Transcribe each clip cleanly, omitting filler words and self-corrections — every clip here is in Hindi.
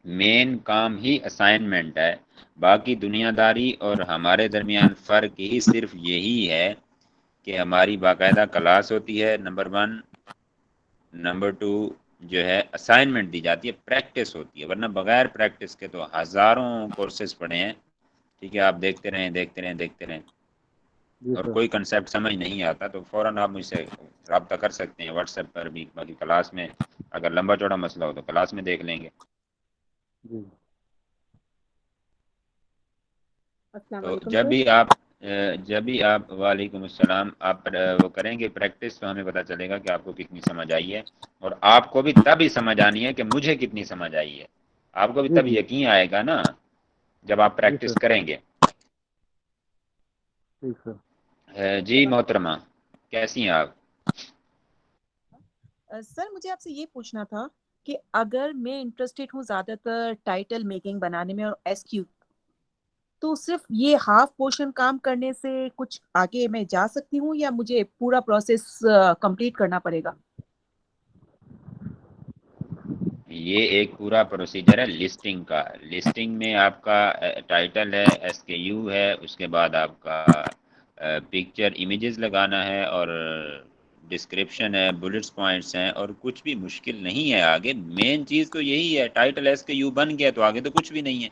मेन काम ही असाइनमेंट है। बाकी दुनियादारी और हमारे दरमियान फ़र्क ही सिर्फ यही है कि हमारी बाकायदा क्लास होती है, नंबर वन। नंबर टू, जो है असाइनमेंट दी जाती है, प्रैक्टिस होती है, वरना बगैर प्रैक्टिस के तो हज़ारों कोर्सेज पड़े हैं। ठीक है, आप देखते रहें देखते रहें देखते रहें, जी और सर। कोई कंसेप्ट समझ नहीं आता तो फ़ौरन आप मुझसे रब्ता कर सकते हैं व्हाट्सएप पर भी। बाकी क्लास में अगर लंबा चौड़ा मसला हो तो क्लास में देख लेंगे। जी। अस्सलाम तो वालेकुम सर। जब भी आप, वालेकुम अस्सलाम, आप वो करेंगे प्रैक्टिस तो हमें पता चलेगा कि आपको कितनी समझ आई है। और आपको भी तब ही समझ आनी है कि मुझे कितनी समझ आई है। आपको भी जी तब जी। यकीन आएगा ना जब आप जी प्रैक्टिस सर। करेंगे। ठीक सर। जी मोहतरमा, कैसी हैं आप? सर मुझे आपसे ये पूछना था कि अगर मैं इंटरेस्टेड हूँ ज़्यादातर टाइटल मेकिंग बनाने में और एसक्यू, तो सिर्फ ये हाफ पोर्शन काम करने से कुछ आगे मैं जा सकती हूँ या मुझे पूरा प्रोसेस कंप्लीट करना पड़ेगा? ये एक पूरा प्रोसीजर है लिस्टिंग का। लिस्टिंग में आपका टाइटल है, एसकेयू है, उसके बाद आपका पिक्चर इमेजेस लगाना है, और डिस्क्रिप्शन है, बुलेट्स पॉइंट्स हैं, और कुछ भी मुश्किल नहीं है आगे। मेन चीज़ तो यही है, टाइटल एसकेयू बन गया तो आगे तो कुछ भी नहीं है।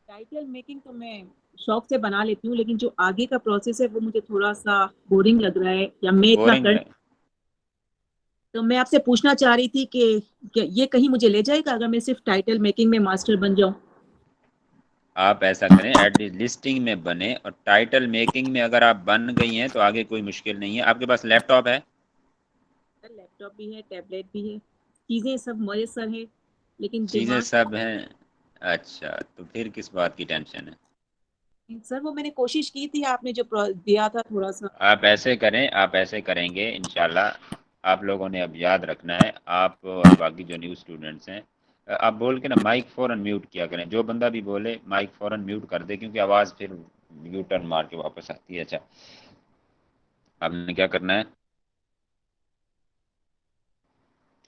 टाइटल मेकिंग तो मैं शौक से बना लेती हूँ, लेकिन जो आगे का प्रोसेस है वो मुझे थोड़ा सा बोरिंग लग रहा है या मैं इतना बोरिंग कर। है। तो मैं आपसे पूछना चाह रही थी कि ये कहीं मुझे ले जाएगा अगर मैं सिर्फ टाइटल मेकिंग में मास्टर बन जाऊं? आप ऐसा करें, एटलीस्ट लिस्टिंग में बने, और टाइटल मेकिंग में अगर आप बन गई हैं तो आगे कोई मुश्किल नहीं है। आपके पास लैपटॉप है? लैपटॉप भी है, टैबलेट भी है, चीजें सब मयसर है, लेकिन चीज़ें दिमाग। सब हैं? अच्छा, तो फिर किस बात की टेंशन है? सर वो मैंने कोशिश की थी, आपने जो दिया था थोड़ा सा। आप ऐसे करें, आप ऐसे करेंगे इंशाल्लाह। आप लोगों ने अब याद रखना है, आप और बाकी जो न्यू स्टूडेंट्स हैं, आप बोल के ना माइक फ़ौरन म्यूट किया करें। जो बंदा भी बोले माइक फ़ौरन म्यूट कर दे, क्योंकि आवाज़ फिर यू टर्न मार के वापस आती है। अच्छा, आपने क्या करना है,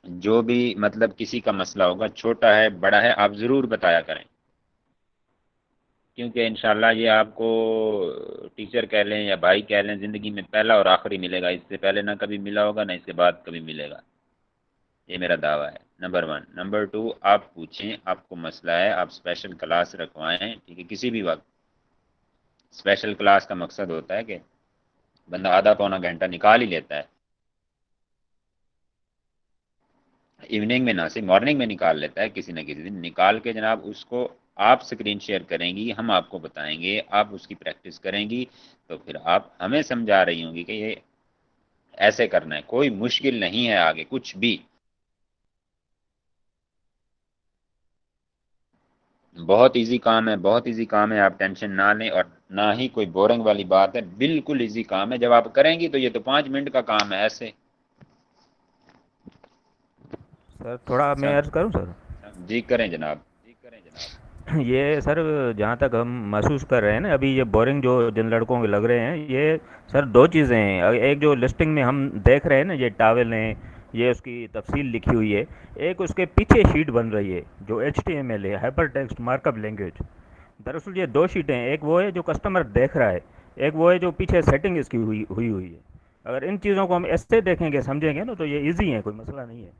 जो भी मतलब किसी का मसला होगा, छोटा है बड़ा है, आप ज़रूर बताया करें। क्योंकि इंशाल्लाह ये आपको टीचर कह लें या भाई कह लें, ज़िंदगी में पहला और आखिरी मिलेगा। इससे पहले ना कभी मिला होगा, ना इसके बाद कभी मिलेगा। ये मेरा दावा है, नंबर वन। नंबर टू, आप पूछें, आपको मसला है, आप स्पेशल क्लास रखवाएं, ठीक है, किसी भी वक्त। स्पेशल क्लास का मकसद होता है कि बंदा आधा पौना घंटा निकाल ही लेता है, इवनिंग में ना सिर्फ मॉर्निंग में निकाल लेता है, किसी न किसी दिन निकाल के जनाब उसको आप स्क्रीन शेयर करेंगी, हम आपको बताएंगे, आप उसकी प्रैक्टिस करेंगी, तो फिर आप हमें समझा रही होंगी कि ये ऐसे करना है। कोई मुश्किल नहीं है आगे कुछ भी, बहुत इजी काम है, बहुत इजी काम है। आप टेंशन ना लें, और ना ही कोई बोरिंग वाली बात है, बिल्कुल इजी काम है। जब आप करेंगी तो ये तो 5 मिनट का काम है ऐसे। सर थोड़ा मैं अर्ज़ करूं सर। जी करें जनाब। ये सर जहाँ तक हम महसूस कर रहे हैं ना अभी, ये बोरिंग जो जिन लड़कों के लग रहे हैं, ये सर दो चीज़ें हैं। एक जो लिस्टिंग में हम देख रहे हैं ना, ये टावल हैं, ये उसकी तफसील लिखी हुई है। एक उसके पीछे शीट बन रही है जो HTML है, हाइपर टेक्स्ट मार्कअप लैंग्वेज। दरअसल ये दो शीटें हैं, एक वो है जो कस्टमर देख रहा है, एक वो है जो पीछे सेटिंग इसकी हुई हुई हुई है। अगर इन चीज़ों को हम ऐसे देखेंगे समझेंगे ना तो ये ईजी है, कोई मसला नहीं है।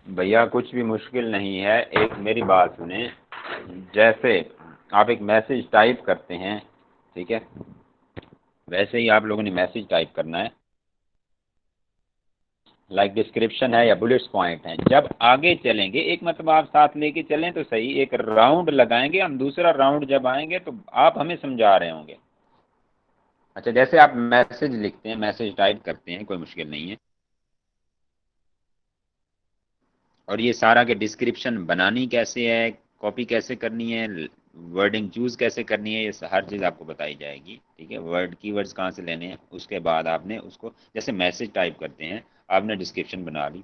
भैया कुछ भी मुश्किल नहीं है, एक मेरी बात सुने। जैसे आप एक मैसेज टाइप करते हैं, ठीक है, वैसे ही आप लोगों ने मैसेज टाइप करना है। लाइक डिस्क्रिप्शन है या बुलेट्स पॉइंट हैं, जब आगे चलेंगे एक मतलब आप साथ लेके चलें तो सही, एक राउंड लगाएंगे हम, दूसरा राउंड जब आएंगे तो आप हमें समझा रहे होंगे। अच्छा, जैसे आप मैसेज लिखते हैं, मैसेज टाइप करते हैं, कोई मुश्किल नहीं है। और ये सारा के डिस्क्रिप्शन बनानी कैसे है, कॉपी कैसे करनी है, वर्डिंग चूज कैसे करनी है, ये हर चीज़ आपको बताई जाएगी। ठीक है, वर्ड कीवर्ड्स कहाँ से लेने हैं, उसके बाद आपने उसको, जैसे मैसेज टाइप करते हैं, आपने डिस्क्रिप्शन बना ली,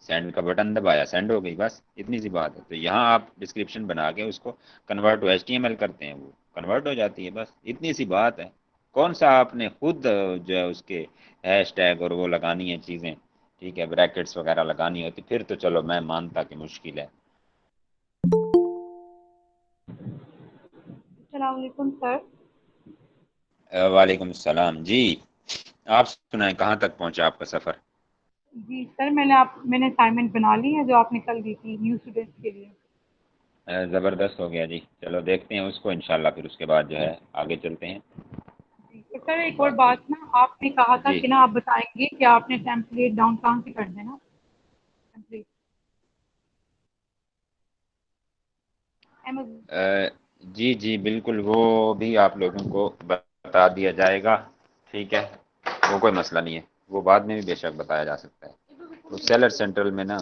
सेंड का बटन दबाया, सेंड हो गई, बस इतनी सी बात है। तो यहाँ आप डिस्क्रिप्शन बना के उसको कन्वर्ट टू HTML करते हैं, वो कन्वर्ट हो जाती है, बस इतनी सी बात है। कौन सा आपने खुद जो है उसके हैश टैग और वो लगानी है चीज़ें, ठीक है, ब्रैकेट्स वगैरह लगानी होती, फिर तो चलो मैं मानता कि मुश्किल है। अस्सलाम वालेकुम सर। वालेकुम सलाम जी। आप सुनाएं, कहाँ तक पहुंचा आपका सफ़र? जी सर, मैंने असाइनमेंट बना ली है जो आपने कल दी थी न्यू स्टूडेंट्स के लिए। ज़बरदस्त हो गया जी। चलो देखते हैं उसको इंशाल्लाह, फिर उसके बाद जो है आगे चलते हैं। जी तो सर एक और बाकी बात ना, आपने कहा था जी। कि ना आप बताएंगे कि आपने टेम्पलेट डाउन कहाँ से कर देना टेम्पलेट Amazon। जी जी बिल्कुल, वो भी आप लोगों को बता दिया जाएगा, ठीक है, वो कोई मसला नहीं है, वो बाद में भी बेशक बताया जा सकता है। वो सेलर सेंट्रल में ना,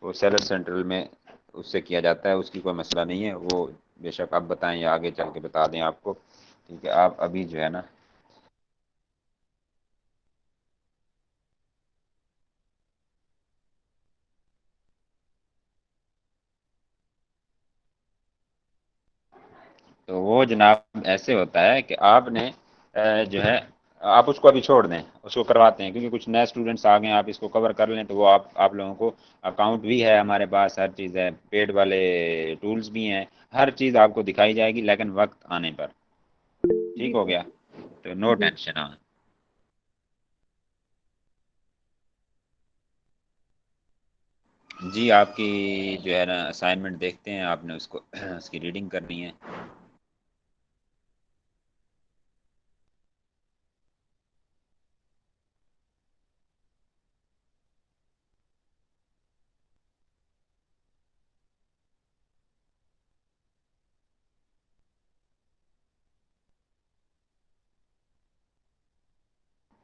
वो सेलर सेंट्रल में उससे किया जाता है, उसकी कोई मसला नहीं है, वो बेशक आप बताएं या आगे चल के बता दें आपको, ठीक है। आप अभी जो है ना, तो वो जनाब ऐसे होता है कि आपने जो है, आप उसको अभी छोड़ दें, उसको करवाते हैं, क्योंकि कुछ नए स्टूडेंट्स आ गए हैं, आप इसको कवर कर लें तो वो आप लोगों को, अकाउंट भी है हमारे पास, हर चीज़ है, पेड वाले टूल्स भी हैं, हर चीज़ आपको दिखाई जाएगी, लेकिन वक्त आने पर। ठीक जी हो सर। गया? तो नो जी टेंशन। हाँ जी, आपकी जो है ना असाइनमेंट देखते हैं, आपने उसको उसकी रीडिंग करनी है।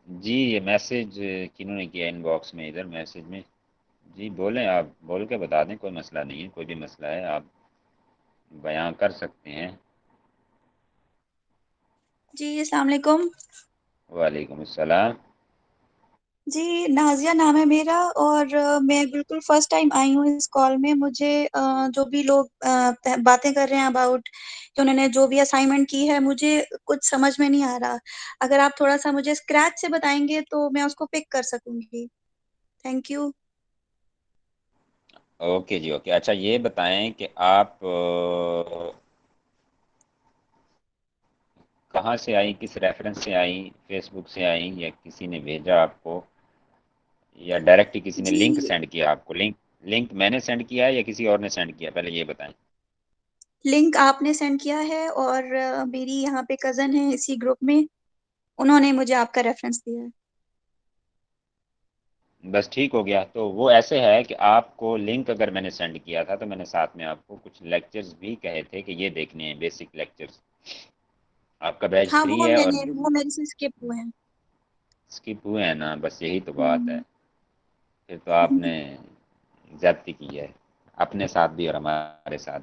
जी, ये मैसेज किन्होंने किया इनबॉक्स में, इधर मैसेज में? जी बोलें, आप बोल के बता दें, कोई मसला नहीं है, कोई भी मसला है आप बयां कर सकते हैं। जी अस्सलाम वालेकुम। वालेकुम अस्सलाम। जी नाज़िया नाम है मेरा और मैं बिल्कुल फर्स्ट टाइम आई हूँ इस कॉल में। मुझे जो भी लोग बातें कर रहे हैं अबाउट कि उन्होंने जो भी असाइनमेंट की है, मुझे कुछ समझ में नहीं आ रहा। अगर आप थोड़ा-सा मुझे स्क्रैच से बताएँगे तो मैं उसको पिक कर सकूँगी। Thank you. ओके जी, ओके। अच्छा ये बताएं कि आप कहाँ से आई, किस रेफरेंस से आई, फेसबुक से आई या किसी ने भेजा आपको, या डायरेक्ट ही किसी ने लिंक जी, सेंड किया आपको? लिंक लिंक मैंने सेंड किया है या किसी और ने सेंड किया, पहले ये बताएं। लिंक आपने सेंड किया है और मेरी यहाँ पे कज़न है इसी ग्रुप में, उन्होंने मुझे आपका रेफरेंस दिया है। बस ठीक हो गया। तो वो ऐसे है कि आपको लिंक अगर मैंने सेंड किया था तो मैंने साथ में आपको कुछ लेक्चर्स भी कहे थे कि ये देखने हैं, बेसिक लेक्चर्स। आपका बैच हाँ, 3 है और वो मेरे से स्किप हुए हैं। स्किप हुए हैं ना, बस यही तो बात है। हुँ। फिर तो आपने ज्यादती की है, अपने साथ भी और हमारे साथ।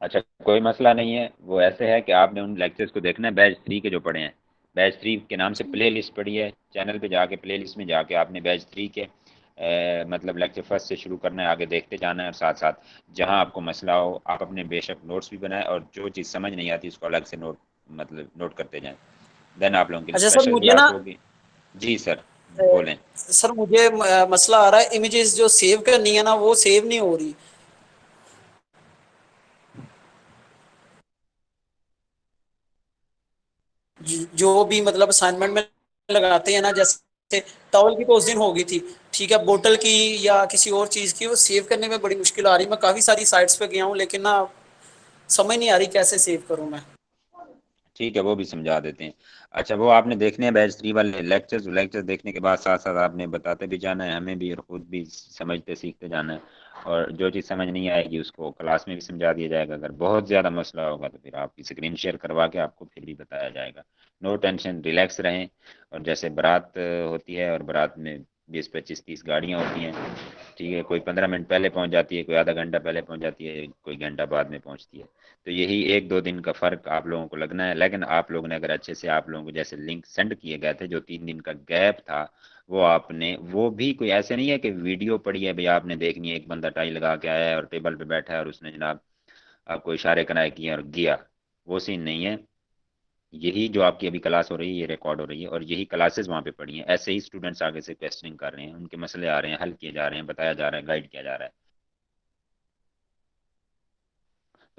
अच्छा कोई मसला नहीं है, वो ऐसे है कि आपने उन लेक्चर्स को देखना है, बैच 3 के जो पढ़े हैं। बैच 3 के नाम से जी। प्ले लिस्ट पड़ी है, चैनल पे जाके प्ले लिस्ट में जाके आपने बैच 3 के मतलब लेक्चर फर्स्ट से शुरू करना है, आगे देखते जाना है, और साथ साथ जहां आपको मसला हो आप अपने बेशक नोट्स भी बनाएं, और जो चीज़ समझ नहीं आती उसको अलग से नोट, मतलब नोट करते जाएं। देन आप लोगों के लिए अच्छा सर, स्पेशल मुझे ना क्लास होगी। जी सर, बोलें। सर मुझे मसला आ रहा है, इमेजेस जो सेव करनी है ना वो सेव नहीं हो रही। जो भी मतलब असाइनमेंट में लगाते हैं ना, जैसे टॉवल की तो उस दिन हो गई थी, ठीक है, बोतल की या किसी और चीज की, वो सेव करने में बड़ी मुश्किल आ रही। मैं काफी सारी साइट्स पे गया हूँ लेकिन ना समझ नहीं आ रही कैसे सेव करूँ मैं। ठीक है, वो भी समझा देते हैं। अच्छा वो आपने देखने हैं बैच 3 वाले लेक्चर्स, लेक्चर्स देखने के बाद साथ साथ आपने बताते भी जाना है हमें भी, और खुद भी समझते सीखते जाना है। और जो चीज़ समझ नहीं आएगी उसको क्लास में भी समझा दिया जाएगा, अगर बहुत ज़्यादा मसला होगा तो फिर आपकी स्क्रीन शेयर करवा के आपको फिर भी बताया जाएगा। नो टेंशन, रिलैक्स रहें। और जैसे बारात होती है, और बारात में 20 25 30 गाड़ियाँ होती हैं, ठीक है, कोई 15 मिनट पहले पहुंच जाती है, कोई आधा घंटा पहले पहुंच जाती है, कोई घंटा बाद में पहुंचती है। तो यही 1 2 दिन का फ़र्क आप लोगों को लगना है। लेकिन आप लोगों ने अगर अच्छे से, आप लोगों को जैसे लिंक सेंड किए गए थे, जो 3 दिन का गैप था, वो आपने, वो भी कोई ऐसे नहीं है कि वीडियो पड़ी है भाई आपने देखनी है, एक बंदा टाई लगा के आया है और टेबल पे बैठा है और उसने जनाब आपको इशारे कराए किए और गया, वो सीन नहीं है। यही जो आपकी अभी क्लास हो रही है ये रिकॉर्ड हो रही है और यही क्लासेस वहाँ पे पढ़ी हैं, ऐसे ही स्टूडेंट्स आगे से क्वेश्चनिंग कर रहे हैं, उनके मसले आ रहे हैं, हल किए जा रहे हैं, बताया जा रहा है, गाइड किया जा रहा है।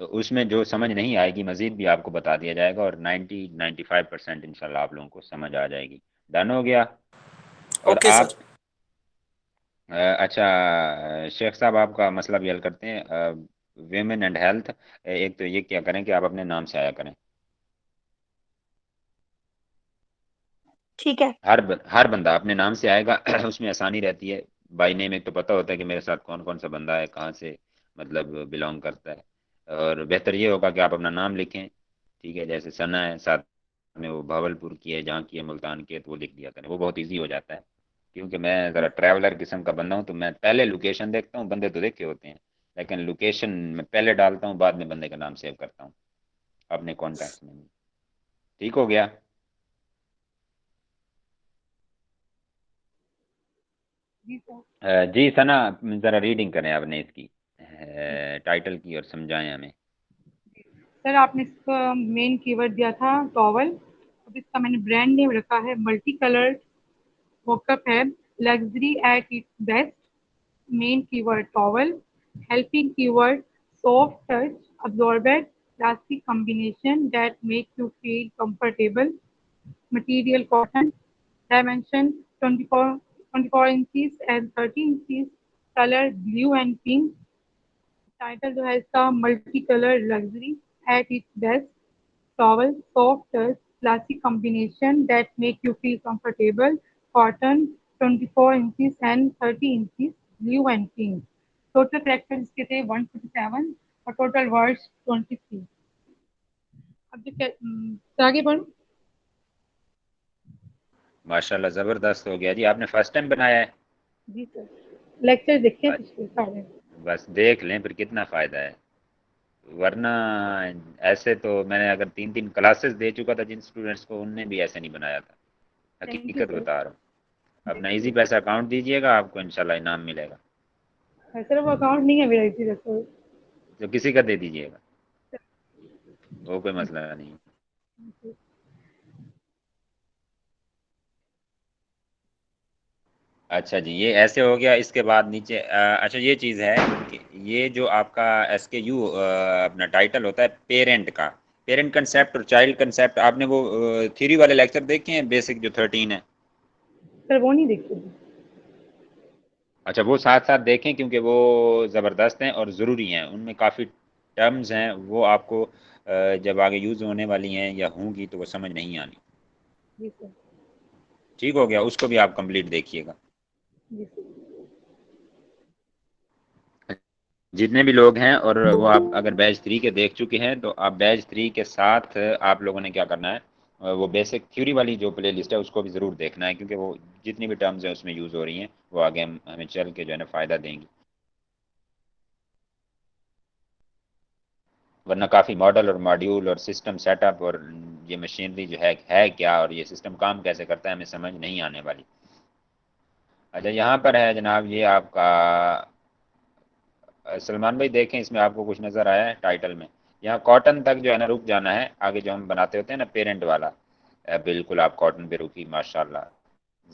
तो उसमें जो समझ नहीं आएगी मजीद भी आपको बता दिया जाएगा और 95% इंशाल्लाह आप लोगों को समझ आ जाएगी। डन हो गया। और ओके आप सर। अच्छा शेख साहब आपका मसला भी हल करते हैं, वेमेन एंड हेल्थ। एक तो ये क्या करें कि आप अपने नाम से आया करें। ठीक है। हर बंदा अपने नाम से आएगा उसमें आसानी रहती है। बाई नेम एक तो पता होता है कि मेरे साथ कौन कौन सा बंदा है, कहाँ से मतलब बिलोंग करता है। और बेहतर ये होगा कि आप अपना नाम लिखें, ठीक है। जैसे सना है, साथ में वो भावलपुर की है, जहाँ की है, मुल्तान की है, तो वो लिख दिया करें, वो बहुत ईजी हो जाता है। क्योंकि मैं ज़रा ट्रैवलर किस्म का बंदा हूँ, तो मैं पहले लोकेशन देखता हूँ, बंदे तो देखे होते हैं, लेकिन लोकेशन मैं पहले डालता हूँ, बाद में बंदे का नाम सेव करता हूँ अपने कॉन्टैक्ट्स में। ठीक हो गया। जी सर। जी सना, ज़रा रीडिंग करें आपने इसकी टाइटल की और समझाएं हमें। सर आपने इसका मेन कीवर्ड दिया था टॉवल, अब इसका मैंने ब्रांड नेम रखा है मल्टी कलर होकअप है, luxury at its best. Main keyword towel, helping keyword soft touch, absorbent, plastic combination that makes you feel comfortable. Material cotton. Dimension 24 inches and 30 inches. Color blue and pink. Title जो है इसका multi colour luxury at its best, towel soft touch classic combination that make you feel comfortable, cotton 24 inches and 30 inches, blue and pink. Total characters इसके थे 147 और टोटल वर्ड्स 23। अब जो आगे बढ़ो। माशाल्लाह ज़बरदस्त हो गया जी। आपने फर्स्ट टाइम बनाया है? जी सर, लेक्चर देखे अ- पिछले सारे। बस देख लें फिर कितना फ़ायदा है। वरना ऐसे तो मैंने अगर 3 3 क्लासेस दे चुका था जिन स्टूडेंट्स को, उनने भी ऐसे नहीं बनाया था। थैंक यू हकीकत सर। बता रहा हूँ। अपना थैंक इजी यू पैसा अकाउंट दीजिएगा, आपको इंशाल्लाह इनाम मिलेगा। सर। वो अकाउंट नहीं है मेरा इसी तरह। तो किसी का दे दीजिएगा, वो कोई मसला नहीं। अच्छा जी, ये ऐसे हो गया। इसके बाद नीचे अच्छा ये चीज़ है कि ये जो आपका SKU अपना टाइटल होता है पेरेंट का, पेरेंट कंसेप्ट और चाइल्ड कंसेप्ट, आपने वो थ्योरी वाले लेक्चर देखे हैं, बेसिक जो 13 है? सर वो नहीं देखते। अच्छा वो साथ साथ देखें, क्योंकि वो ज़बरदस्त हैं और ज़रूरी हैं। उनमें काफ़ी टर्म्स हैं, वो आपको जब आगे यूज़ होने वाली हैं या होंगी तो वो समझ नहीं आनी। जी सर। ठीक हो गया, उसको भी आप कंप्लीट देखिएगा। जी सर। जितने भी लोग हैं, और वो आप अगर बैच 3 के देख चुके हैं तो आप बैच 3 के साथ आप लोगों ने क्या करना है, वो बेसिक थ्योरी वाली जो प्ले लिस्ट है उसको भी ज़रूर देखना है, क्योंकि वो जितनी भी टर्म्स हैं उसमें यूज़ हो रही हैं, वो आगे हमें चल के जो है ना फ़ायदा देंगी। वरना काफ़ी मॉडल और मॉड्यूल और सिस्टम सेटअप और ये मशीनरी जो है क्या, और ये सिस्टम काम कैसे करता है, हमें समझ नहीं आने वाली। अच्छा यहाँ पर है जनाब, ये आपका सलमान भाई देखें, इसमें आपको कुछ नज़र आया है टाइटल में? यहाँ कॉटन तक जो है ना रुक जाना है, आगे जो हम बनाते होते हैं ना पेरेंट वाला, बिल्कुल आप कॉटन पे रुकी, माशाल्लाह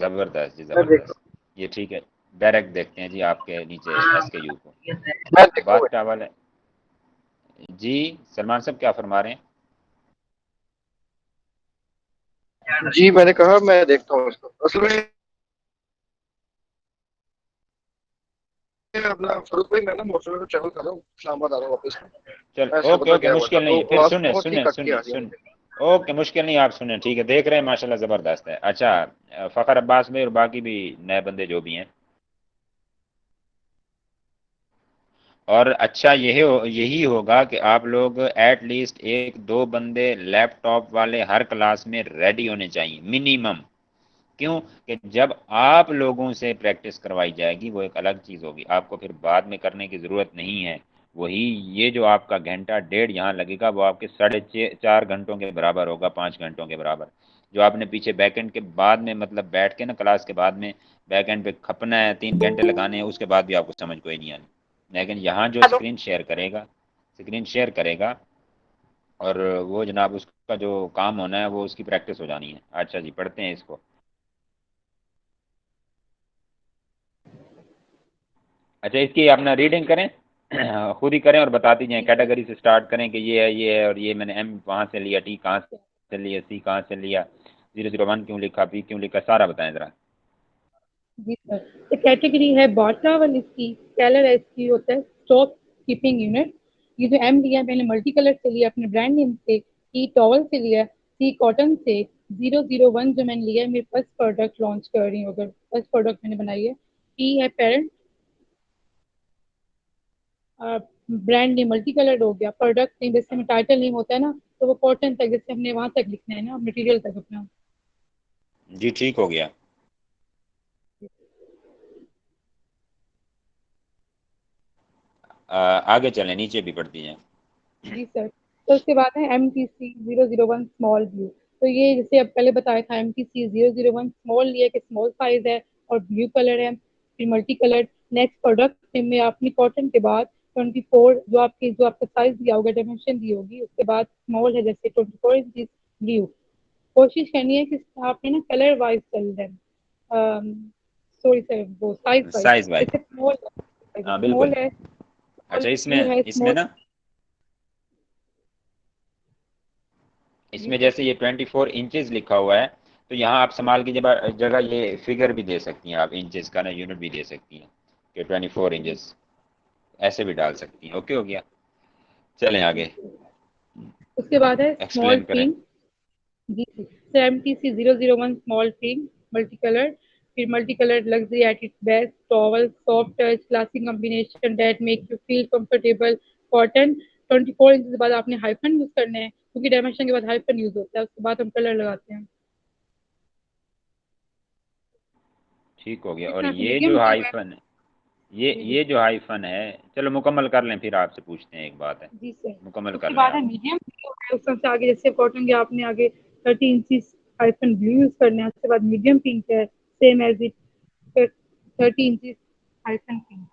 ज़बरदस्त जी मैं देख ज़बरदस्त। ये ठीक है। डायरेक्ट देखते हैं जी आपके नीचे SKU को। मैं देखूंगा। बात टावल है जी। सलमान साहब क्या फरमा रहे हैं? जी मैंने कहा मैं देखता हूँ इसको। असल में अपना फरूख भाई, मैं ना मोटर में ट्रैवल कर रहा हूँ, इस्लामाबाद आ रहा हूँ वापस। चल मैं ओके बंदा ओके, गया हुआ था मुश्किल नहीं तो है, फिर आवाज सुने बहुत ही सुने कट के सुने आ रही है सुन। मुझे। ओके, मुश्किल नहीं, आप सुने, ठीक है। देख रहे हैं माशाल्लाह ज़बरदस्त है। अच्छा फ़खर अब्बास भाई और बाकी भी नए बंदे जो भी हैं, और अच्छा यही होगा कि आप लोग एट लीस्ट एक दो बंदे लैपटॉप वाले हर क्लास में रेडी होने चाहिए मिनिमम। क्यों? कि जब आप लोगों से प्रैक्टिस करवाई जाएगी वो एक अलग चीज़ होगी, आपको फिर बाद में करने की ज़रूरत नहीं है। वही ये जो आपका घंटा डेढ़ यहाँ लगेगा, वो आपके 4.5 घंटों के बराबर होगा, 5 घंटों के बराबर। जो आपने पीछे बैकएंड के बाद में मतलब बैठ के ना क्लास के बाद में बैकएंड पे खपना है, 3 घंटे लगाने हैं, उसके बाद भी आपको समझ कोई नहीं आनी। लेकिन यहाँ जो स्क्रीन शेयर करेगा, स्क्रीन शेयर करेगा और वो जनाब उसका जो काम होना है वो उसकी प्रैक्टिस हो जानी है। अच्छा जी, पढ़ते हैं इसको। अच्छा, इसकी अपना रीडिंग करें, खुद ही करें और बताती जाएं। कैटेगरी से स्टार्ट करें कि ये है और ये मैंने एम वहाँ से लिया, टी कहाँ से लिया, सी कहाँ से लिया, 001 क्यों लिखा, पी क्यों लिखा, सारा बताएं ज़रा। जी सर। तो कैटेगरी है बॉट ट्रैवल, इसकी कलर है, इसकी होता है स्टॉक कीपिंग यूनिट। ये जो एम लिया मैंने मल्टी कलर से लिया अपने ब्रांड नेम से, ई टॉवल से लिया, सी कॉटन से, 001 जो मैंने लिया है मेरे फर्स्ट प्रोडक्ट लॉन्च कर रही हूँ, अगर फर्स्ट प्रोडक्ट मैंने बनाई है। पी है parent, brand name multi colour हो गया, प्रोडक्ट नेम जैसे में टाइटल नेम होता है ना, तो वो कॉटन तक जैसे हमने वहां तक लिखना है ना, मटेरियल तक अपना। जी ठीक हो गया। आगे चलें, नीचे भी पढ़ती जाएं। जी सर। तो उसके बाद है MTC 001 स्मॉल ब्लू। तो ये जैसे अब पहले बताया था, MTC 001 स्मॉल लिया कि स्मॉल साइज है और ब्लू कलर है, फिर मल्टी कलर। नेक्स्ट प्रोडक्ट में आपने कॉटन के बाद 24 जो आपका साइज दिया होगा, डायमेंशन दी होगी, उसके बाद स्मॉल है जैसे 24 इंच ब्लू। कोशिश करनी है कि आपने ना कलर वाइज चल रहे, सॉरी सर, वो साइज वाइज। साइज वाइज, जैसे स्मॉल हाँ स्मॉल बिल्कुल। है, अच्छा, ब्लू इसमें है इसमें स्मॉल। ना, जी इसमें सर। जैसे ये 24 इंचेस लिखा हुआ है, तो यहाँ आप संभाल की जगह ये फिगर भी दे सकती हैं, आप इंचेस का ना यूनिट भी दे सकती हैं कि 24 इंचेस, ऐसे भी डाल सकती हैं। ओके हो गया, चलें आगे, उसके बाद है स्मॉल एक्सप्लेन करें। प्रिंट। जी sir, MTC 001 small print multi colour. फिर multi colour luxury at its best, towel soft touch classic combination that make you feel comfortable, cotton. 24 inch के बाद आपने हाइफन यूज करना है, क्योंकि डायमेंशन के बाद हाइफन यूज होता है, उसके बाद हम कलर लगाते हैं। ठीक हो गया। और इसमें आपने ये मीडियम जो किया हुआ है। हाइफन, ये जी जी। ये जो हाइफन है, चलो मुकम्मल कर लें, फिर आपसे पूछते हैं, एक बात है, जी सर। मुकम्मल कर उसके लें बाद है आप। मीडियम, उससे आगे जैसे कॉटन के आपने आगे 30 इंच हाइफन ब्लू यूज करना है, उसके बाद मीडियम पिंक है same as it, 30 inch hyphen pink.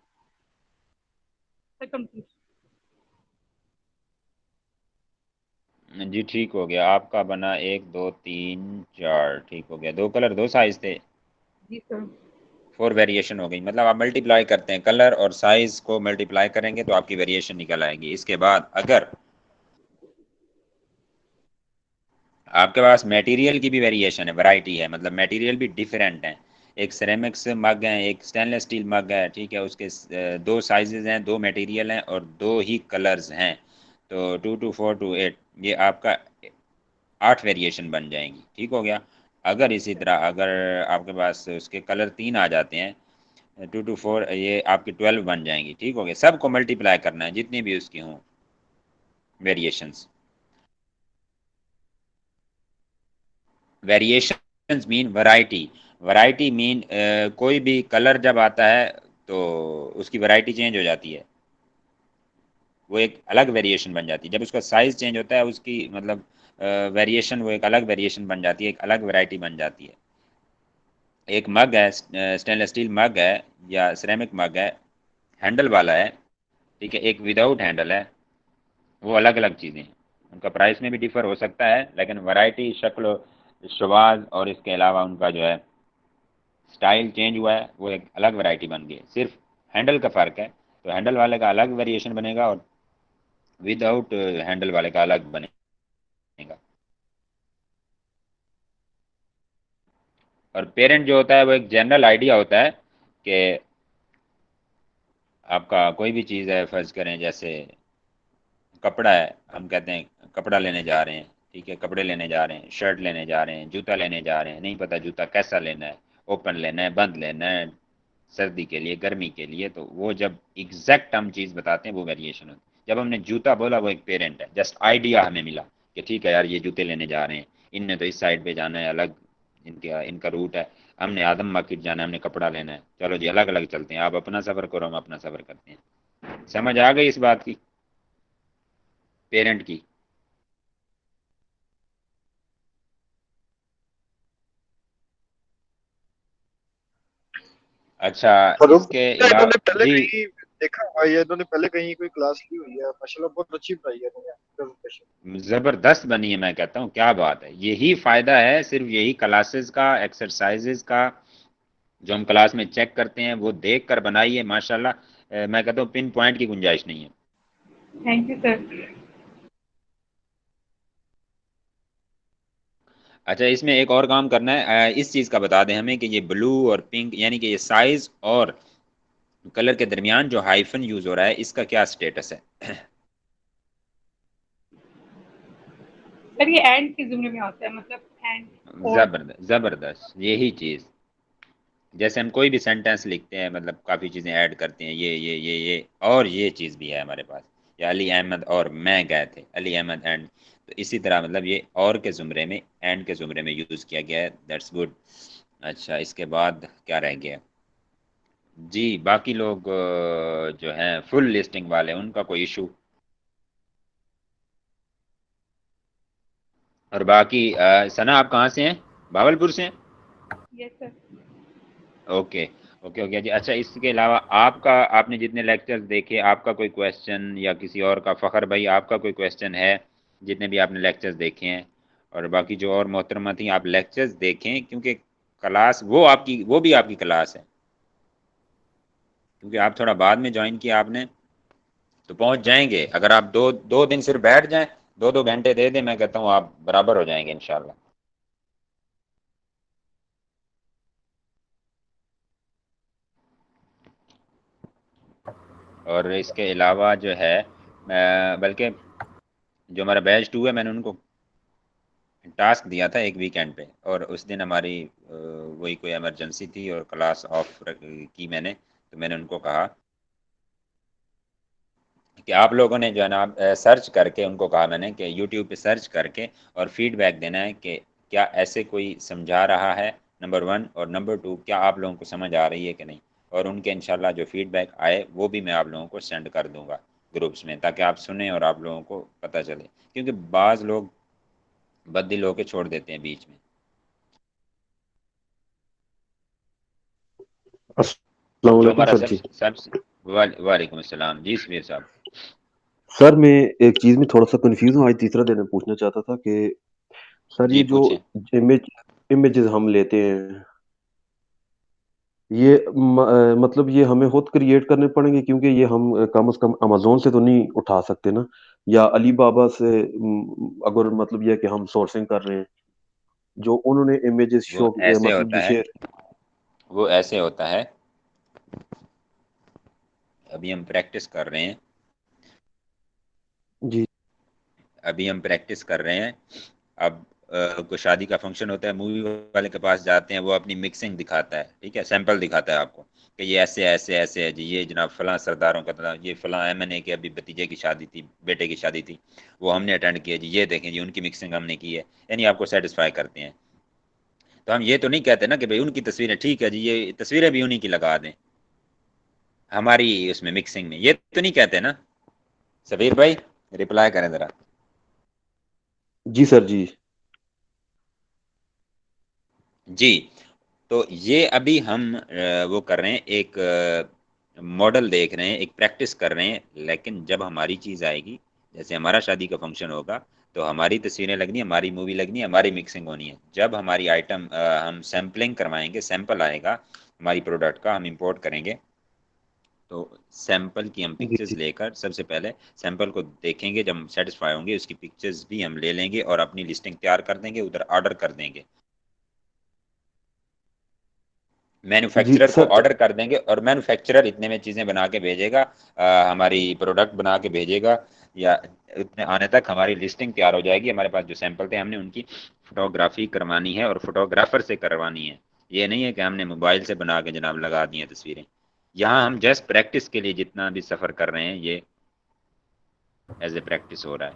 Complete. जी ठीक हो गया, आपका बना 1 2 3 4, ठीक हो गया। दो कलर दो साइज थे, जी सर। 4 वेरिएशन हो गई। मतलब आप मल्टीप्लाई करते हैं, कलर और साइज को मल्टीप्लाई करेंगे तो आपकी वेरिएशन निकल आएगी। इसके बाद अगर आपके पास मटेरियल की भी वेरिएशन है, वैरायटी है, मतलब मटेरियल भी डिफरेंट हैं, एक सिरेमिक्स मग है, एक स्टेनलेस स्टील मग है, ठीक है, उसके दो साइजेस हैं, दो मटेरियल हैं और दो ही कलर्स हैं, तो 2 2 4 2 8, ये आपका 8 वेरिएशन बन जाएंगी। ठीक हो गया। अगर इसी तरह अगर आपके पास उसके कलर 3 आ जाते हैं, 2 2 4, ये आपकी 12 बन जाएंगी। ठीक हो गया। सबको मल्टीप्लाई करना है जितनी भी उसकी हों variations. Variations mean variety, variety mean कोई भी कलर जब आता है तो उसकी वैरायटी चेंज हो जाती है, वो एक अलग वेरिएशन बन जाती है। जब उसका साइज चेंज होता है उसकी मतलब वेरिएशन, वो एक अलग वेरिएशन बन जाती है, एक अलग वैरायटी बन जाती है। एक मग है, स्टेनलेस स्टील मग है या सिरेमिक मग है, हैंडल वाला है, ठीक है, एक विदाउट हैंडल है, वो अलग अलग चीज़ें हैं। उनका प्राइस में भी डिफर हो सकता है, लेकिन वैरायटी, शक्ल, शवाज और इसके अलावा उनका जो है स्टाइल चेंज हुआ है, वो एक अलग वैरायटी बन गई। सिर्फ हैंडल का फ़र्क है, तो हैंडल वाले का अलग वेरिएशन बनेगा और विदाउट हैंडल वाले का अलग बनेगा। और पेरेंट जो होता है वो एक जनरल आइडिया होता है कि आपका कोई भी चीज़ है, फ़र्ज़ करें जैसे कपड़ा है, हम कहते हैं कपड़ा लेने जा रहे हैं, ठीक है, कपड़े लेने जा रहे हैं, शर्ट लेने जा रहे हैं, जूता लेने जा रहे हैं, नहीं पता जूता कैसा लेना है, ओपन लेना है, बंद लेना है, सर्दी के लिए, गर्मी के लिए, तो वो जब एग्जैक्ट हम चीज़ बताते हैं वो वेरिएशन होती है। जब हमने जूता बोला वो एक पेरेंट है, जस्ट आइडिया हमें मिला कि ठीक है यार ये जूते लेने जा रहे हैं, इनने तो इस साइड पे जाना है, अलग इनका इनका रूट है, हमने आदम मार्केट जाना है, हमने कपड़ा लेना है, चलो जी अलग अलग चलते हैं, आप अपना सफ़र करो, हम अपना सफ़र करते हैं। समझ आ गई इस बात की, पेरेंट की? अच्छा, फरूक, इसके इन्होंने अलावा पहले जी, कहीं देखा हुआ है, ये इन्होंने पहले कहीं कोई क्लास ली हुई है, माशाल्लाह बहुत अच्छी पढ़ाई है इन्होंने प्रेजेंटेशन। जबरदस्त बनी है, मैं कहता हूँ क्या बात है। यही फायदा है सिर्फ यही क्लासेस का, एक्सरसाइजेज का, जो हम क्लास में चेक करते हैं वो देख कर बनाई है माशाल्लाह। मैं कहता हूँ पिन पॉइंट की गुंजाइश नहीं है। Thank you sir. अच्छा, इसमें एक और काम करना है, इस चीज़ का बता दें हमें कि ये ब्लू और पिंक यानी कि ये साइज और कलर के दरमियान जो हाइफन यूज हो रहा है इसका क्या स्टेटस है? सर ये एंड के जुमले में आता है, मतलब एंड और। जबरदस्त जबरदस्त, यही चीज़। जैसे हम कोई भी सेंटेंस लिखते हैं, मतलब काफ़ी चीज़ें ऐड करते हैं, ये और ये चीज़ भी है हमारे पास, या अली अहमद और मैं गए थे, अली अहमद एंड। तो इसी तरह मतलब ये और के ज़ुमरे में, एंड के ज़ुमरे में यूज़ किया गया है। That's good. अच्छा, इसके बाद क्या रह गया? जी, बाकी लोग जो हैं फुल लिस्टिंग वाले, उनका कोई इशू? और बाकी सना आप कहाँ से हैं? भावलपुर से हैं? Yes sir. Okay okay okay जी। अच्छा, इसके अलावा आपका, आपने जितने लेक्चर्स देखे, आपका कोई क्वेश्चन या किसी और का, फ़खर भाई आपका कोई क्वेश्चन है जितने भी आपने लेक्चर्स देखे हैं? और बाकी जो और मोहतरमा थी, आप लेक्चर्स देखें क्योंकि क्लास वो आपकी, वो भी आपकी क्लास है, क्योंकि आप थोड़ा बाद में ज्वाइन किया आपने, तो पहुंच जाएंगे। अगर आप दो दो दिन सिर्फ बैठ जाएं, दो दो घंटे दे दें, मैं कहता हूँ आप बराबर हो जाएंगे इंशाल्लाह। और इसके अलावा जो है, बल्कि जो हमारा बैच 2 है, मैंने उनको टास्क दिया था एक वीकेंड पे, और उस दिन हमारी वही कोई इमरजेंसी थी और क्लास ऑफ की मैंने। तो मैंने उनको कहा कि आप लोगों ने जो है ना, आप सर्च करके, उनको कहा मैंने कि यूट्यूब पे सर्च करके और फीडबैक देना है कि क्या ऐसे कोई समझा रहा है, नंबर 1, और नंबर 2 क्या आप लोगों को समझ आ रही है कि नहीं। और उनके इंशाल्लाह जो फीडबैक आए वो भी मैं आप लोगों को सेंड कर दूंगा ग्रुप्स में, ताकि आप सुने और आप लोगों को पता चले, क्योंकि बाज़ लोग बददिल होके छोड़ देते हैं बीच में। अस्सलाम जो वालेकुम हमारा सर सब जी। सब वालेकुम अस्सलाम जी, समीर साहब। सर मैं एक चीज़ में थोड़ा-सा कन्फ्यूज़ हूँ, आज तीसरा दिन मैं पूछना चाहता था कि सर जी ये जो पूछें। इमेज इमेजेस हम लेते हैं, ये मतलब ये हमें खुद क्रिएट करने पड़ेंगे, क्योंकि ये हम कम से कम अमेज़न से तो नहीं उठा सकते ना? या अली बाबा से अगर मतलब ये है कि हम सोर्सिंग कर रहे हैं, जो उन्होंने इमेजेस वो शो ऐसे मतलब होता जो है, शेयर। वो ऐसे होता है, अभी हम प्रैक्टिस कर रहे हैं, जी, अभी हम प्रैक्टिस कर रहे हैं। अब कोई शादी का फंक्शन होता है, मूवी वाले के पास जाते हैं, वो अपनी मिक्सिंग दिखाता है, ठीक है, सैंपल दिखाता है आपको कि ये ऐसे ऐसे ऐसे है जी, ये जनाब फलां सरदारों का था, ये फलां एमएनए के अभी भतीजे की शादी थी, बेटे की शादी थी, वो हमने अटेंड किया जी, ये देखें जी उनकी मिक्सिंग हमने की है। यानी आपको सेटिस्फाई करते हैं। तो हम ये तो नहीं कहते ना कि भाई उनकी तस्वीरें ठीक है जी, ये तस्वीरें भी उन्हीं की लगा दें हमारी उसमें मिक्सिंग में, ये तो नहीं कहते ना। सबीर भाई रिप्लाई करें जरा। जी सर जी। जी, तो ये अभी हम वो कर रहे हैं, एक मॉडल देख रहे हैं, एक प्रैक्टिस कर रहे हैं, लेकिन जब हमारी चीज़ आएगी, जैसे हमारा शादी का फंक्शन होगा, तो हमारी तस्वीरें लगनी, हमारी मूवी लगनी, हमारी मिक्सिंग होनी है। जब हमारी आइटम हम सैम्पलिंग करवाएंगे, सैंपल आएगा हमारी प्रोडक्ट का, हम इंपोर्ट करेंगे, तो सैंपल की हम जी, पिक्चर्स जी। लेकर सबसे पहले सैंपल को देखेंगे, जब हम सेटिस्फाई होंगे उसकी पिक्चर्स भी हम ले लेंगे और अपनी लिस्टिंग तैयार कर देंगे, उधर ऑर्डर कर देंगे, जी, मैन्युफैक्चरर को सर। ऑर्डर कर देंगे, और मैन्युफैक्चरर इतने में चीज़ें बना के भेजेगा, हमारी प्रोडक्ट बना के भेजेगा, या इतने आने तक हमारी लिस्टिंग तैयार हो जाएगी। हमारे पास जो सैंपल थे, हमने उनकी फोटोग्राफी करवानी है और फोटोग्राफर से करवानी है। ये नहीं है कि हमने मोबाइल से बना के जनाब लगा दी हैं तस्वीरें। यहाँ हम जस्ट प्रैक्टिस के लिए जितना भी सफ़र कर रहे हैं, ये एज ए प्रैक्टिस हो रहा है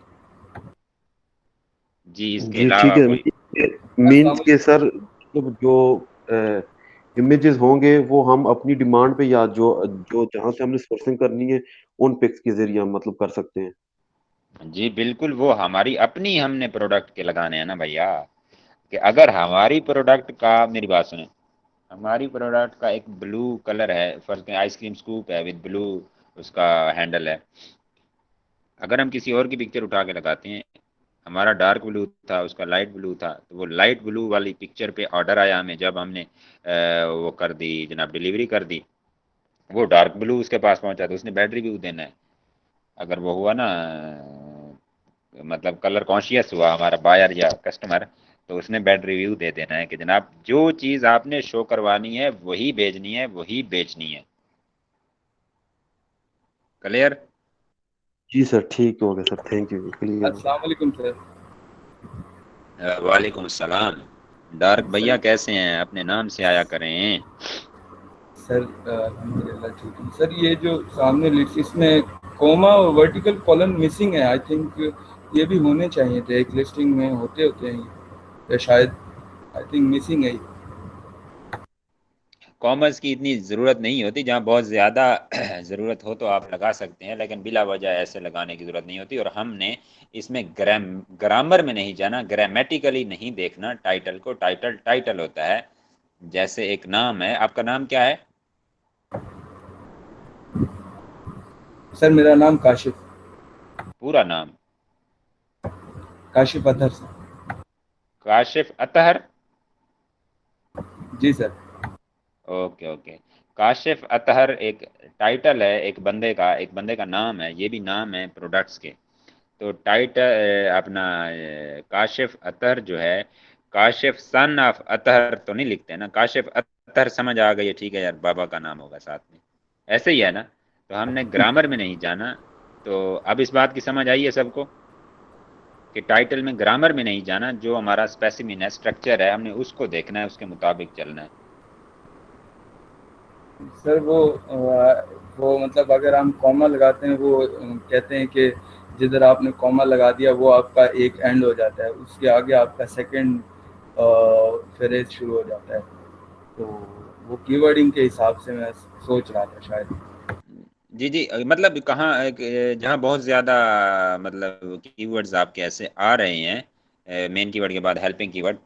जी। इसके जी, ठीक अलावा है। कोई? मीन्स के सर मतलब जो इमेजेस होंगे वो हम अपनी डिमांड पे या जो जो जहाँ से हमने सोर्सिंग करनी है, उन पिक्स के ज़रिए हम मतलब कर सकते हैं। जी बिल्कुल, वो हमारी अपनी हमने प्रोडक्ट के लगाने हैं ना भैया। कि अगर हमारी प्रोडक्ट का, मेरी बात सुने, हमारी प्रोडक्ट का एक ब्लू कलर है, फर्ज करें आइसक्रीम स्कूप है विद ब्लू उसका हैंडल है। अगर हम किसी और की पिक्चर उठा के लगाते हैं, हमारा डार्क ब्लू था, उसका लाइट ब्लू था, तो वो लाइट ब्लू वाली पिक्चर पे ऑर्डर आया हमें, जब हमने वो कर दी जनाब, डिलीवरी कर दी, वो डार्क ब्लू उसके पास पहुंचा, तो उसने बैड रिव्यू देना है। अगर वो हुआ ना मतलब कलर कॉन्शियस हुआ हमारा बायर या कस्टमर, तो उसने बैड रिव्यू दे देना है कि जनाब जो चीज़ आपने शो करवानी है वही भेजनी है, वही बेचनी है। क्लियर? जी सर, ठीक हो गया सर, थैंक यू, क्लियर हो अस्सलाम वालेकुम सर। वालेकुम सलाम। डार्क भैया सर कैसे हैं? अपने नाम से आया करें। सर अल्हम्दुलिल्लाह ठीक हूँ सर। ये जो सामने लिस्ट, इसमें कोमा और वर्टिकल कॉलम मिसिंग है। आई थिंक ये भी होने चाहिए थे, एक लिस्टिंग में होते हैं या शायद आई थिंक मिसिंग है। कॉमर्स की इतनी ज़रूरत नहीं होती, जहाँ बहुत ज़्यादा ज़रूरत हो तो आप लगा सकते हैं, लेकिन बिला वजह ऐसे लगाने की ज़रूरत नहीं होती। और हमने इसमें ग्रामर में नहीं जाना, ग्रामेटिकली नहीं देखना टाइटल को। टाइटल टाइटल होता है। जैसे एक नाम है, आपका नाम क्या है? सर मेरा नाम काशिफ, पूरा नाम? काशिफ अतहर सर। काशिफ अतहर? जी sir. Okay okay. Kashif Athar एक टाइटल है, एक बंदे का नाम है, ये भी नाम है प्रोडक्ट्स के। तो टाइटल अपना काशिफ अतहर जो है, काशिफ सन ऑफ अतहर तो नहीं लिखते ना, काशिफ अतहर समझ आ गई है, ठीक है यार, बाबा का नाम होगा साथ में, ऐसे ही है ना। तो हमने ग्रामर में नहीं जाना। तो अब इस बात की समझ आई है सबको कि टाइटल में ग्रामर में नहीं जाना, जो हमारा स्पेसिमिन है, स्ट्रक्चर है, हमने उसको देखना है, उसके मुताबिक चलना है। सर वो मतलब अगर हम कॉमा लगाते हैं, वो कहते हैं कि जिधर आपने कॉमा लगा दिया वो आपका एक एंड हो जाता है, उसके आगे आपका सेकंड फ्रेज शुरू हो जाता है। तो वो कीवर्डिंग के हिसाब से मैं सोच रहा था शायद। जी जी, मतलब कहाँ जहाँ बहुत ज़्यादा मतलब कीवर्ड्स आपके ऐसे आ रहे हैं, मेन कीवर्ड के बाद हेल्पिंग कीवर्ड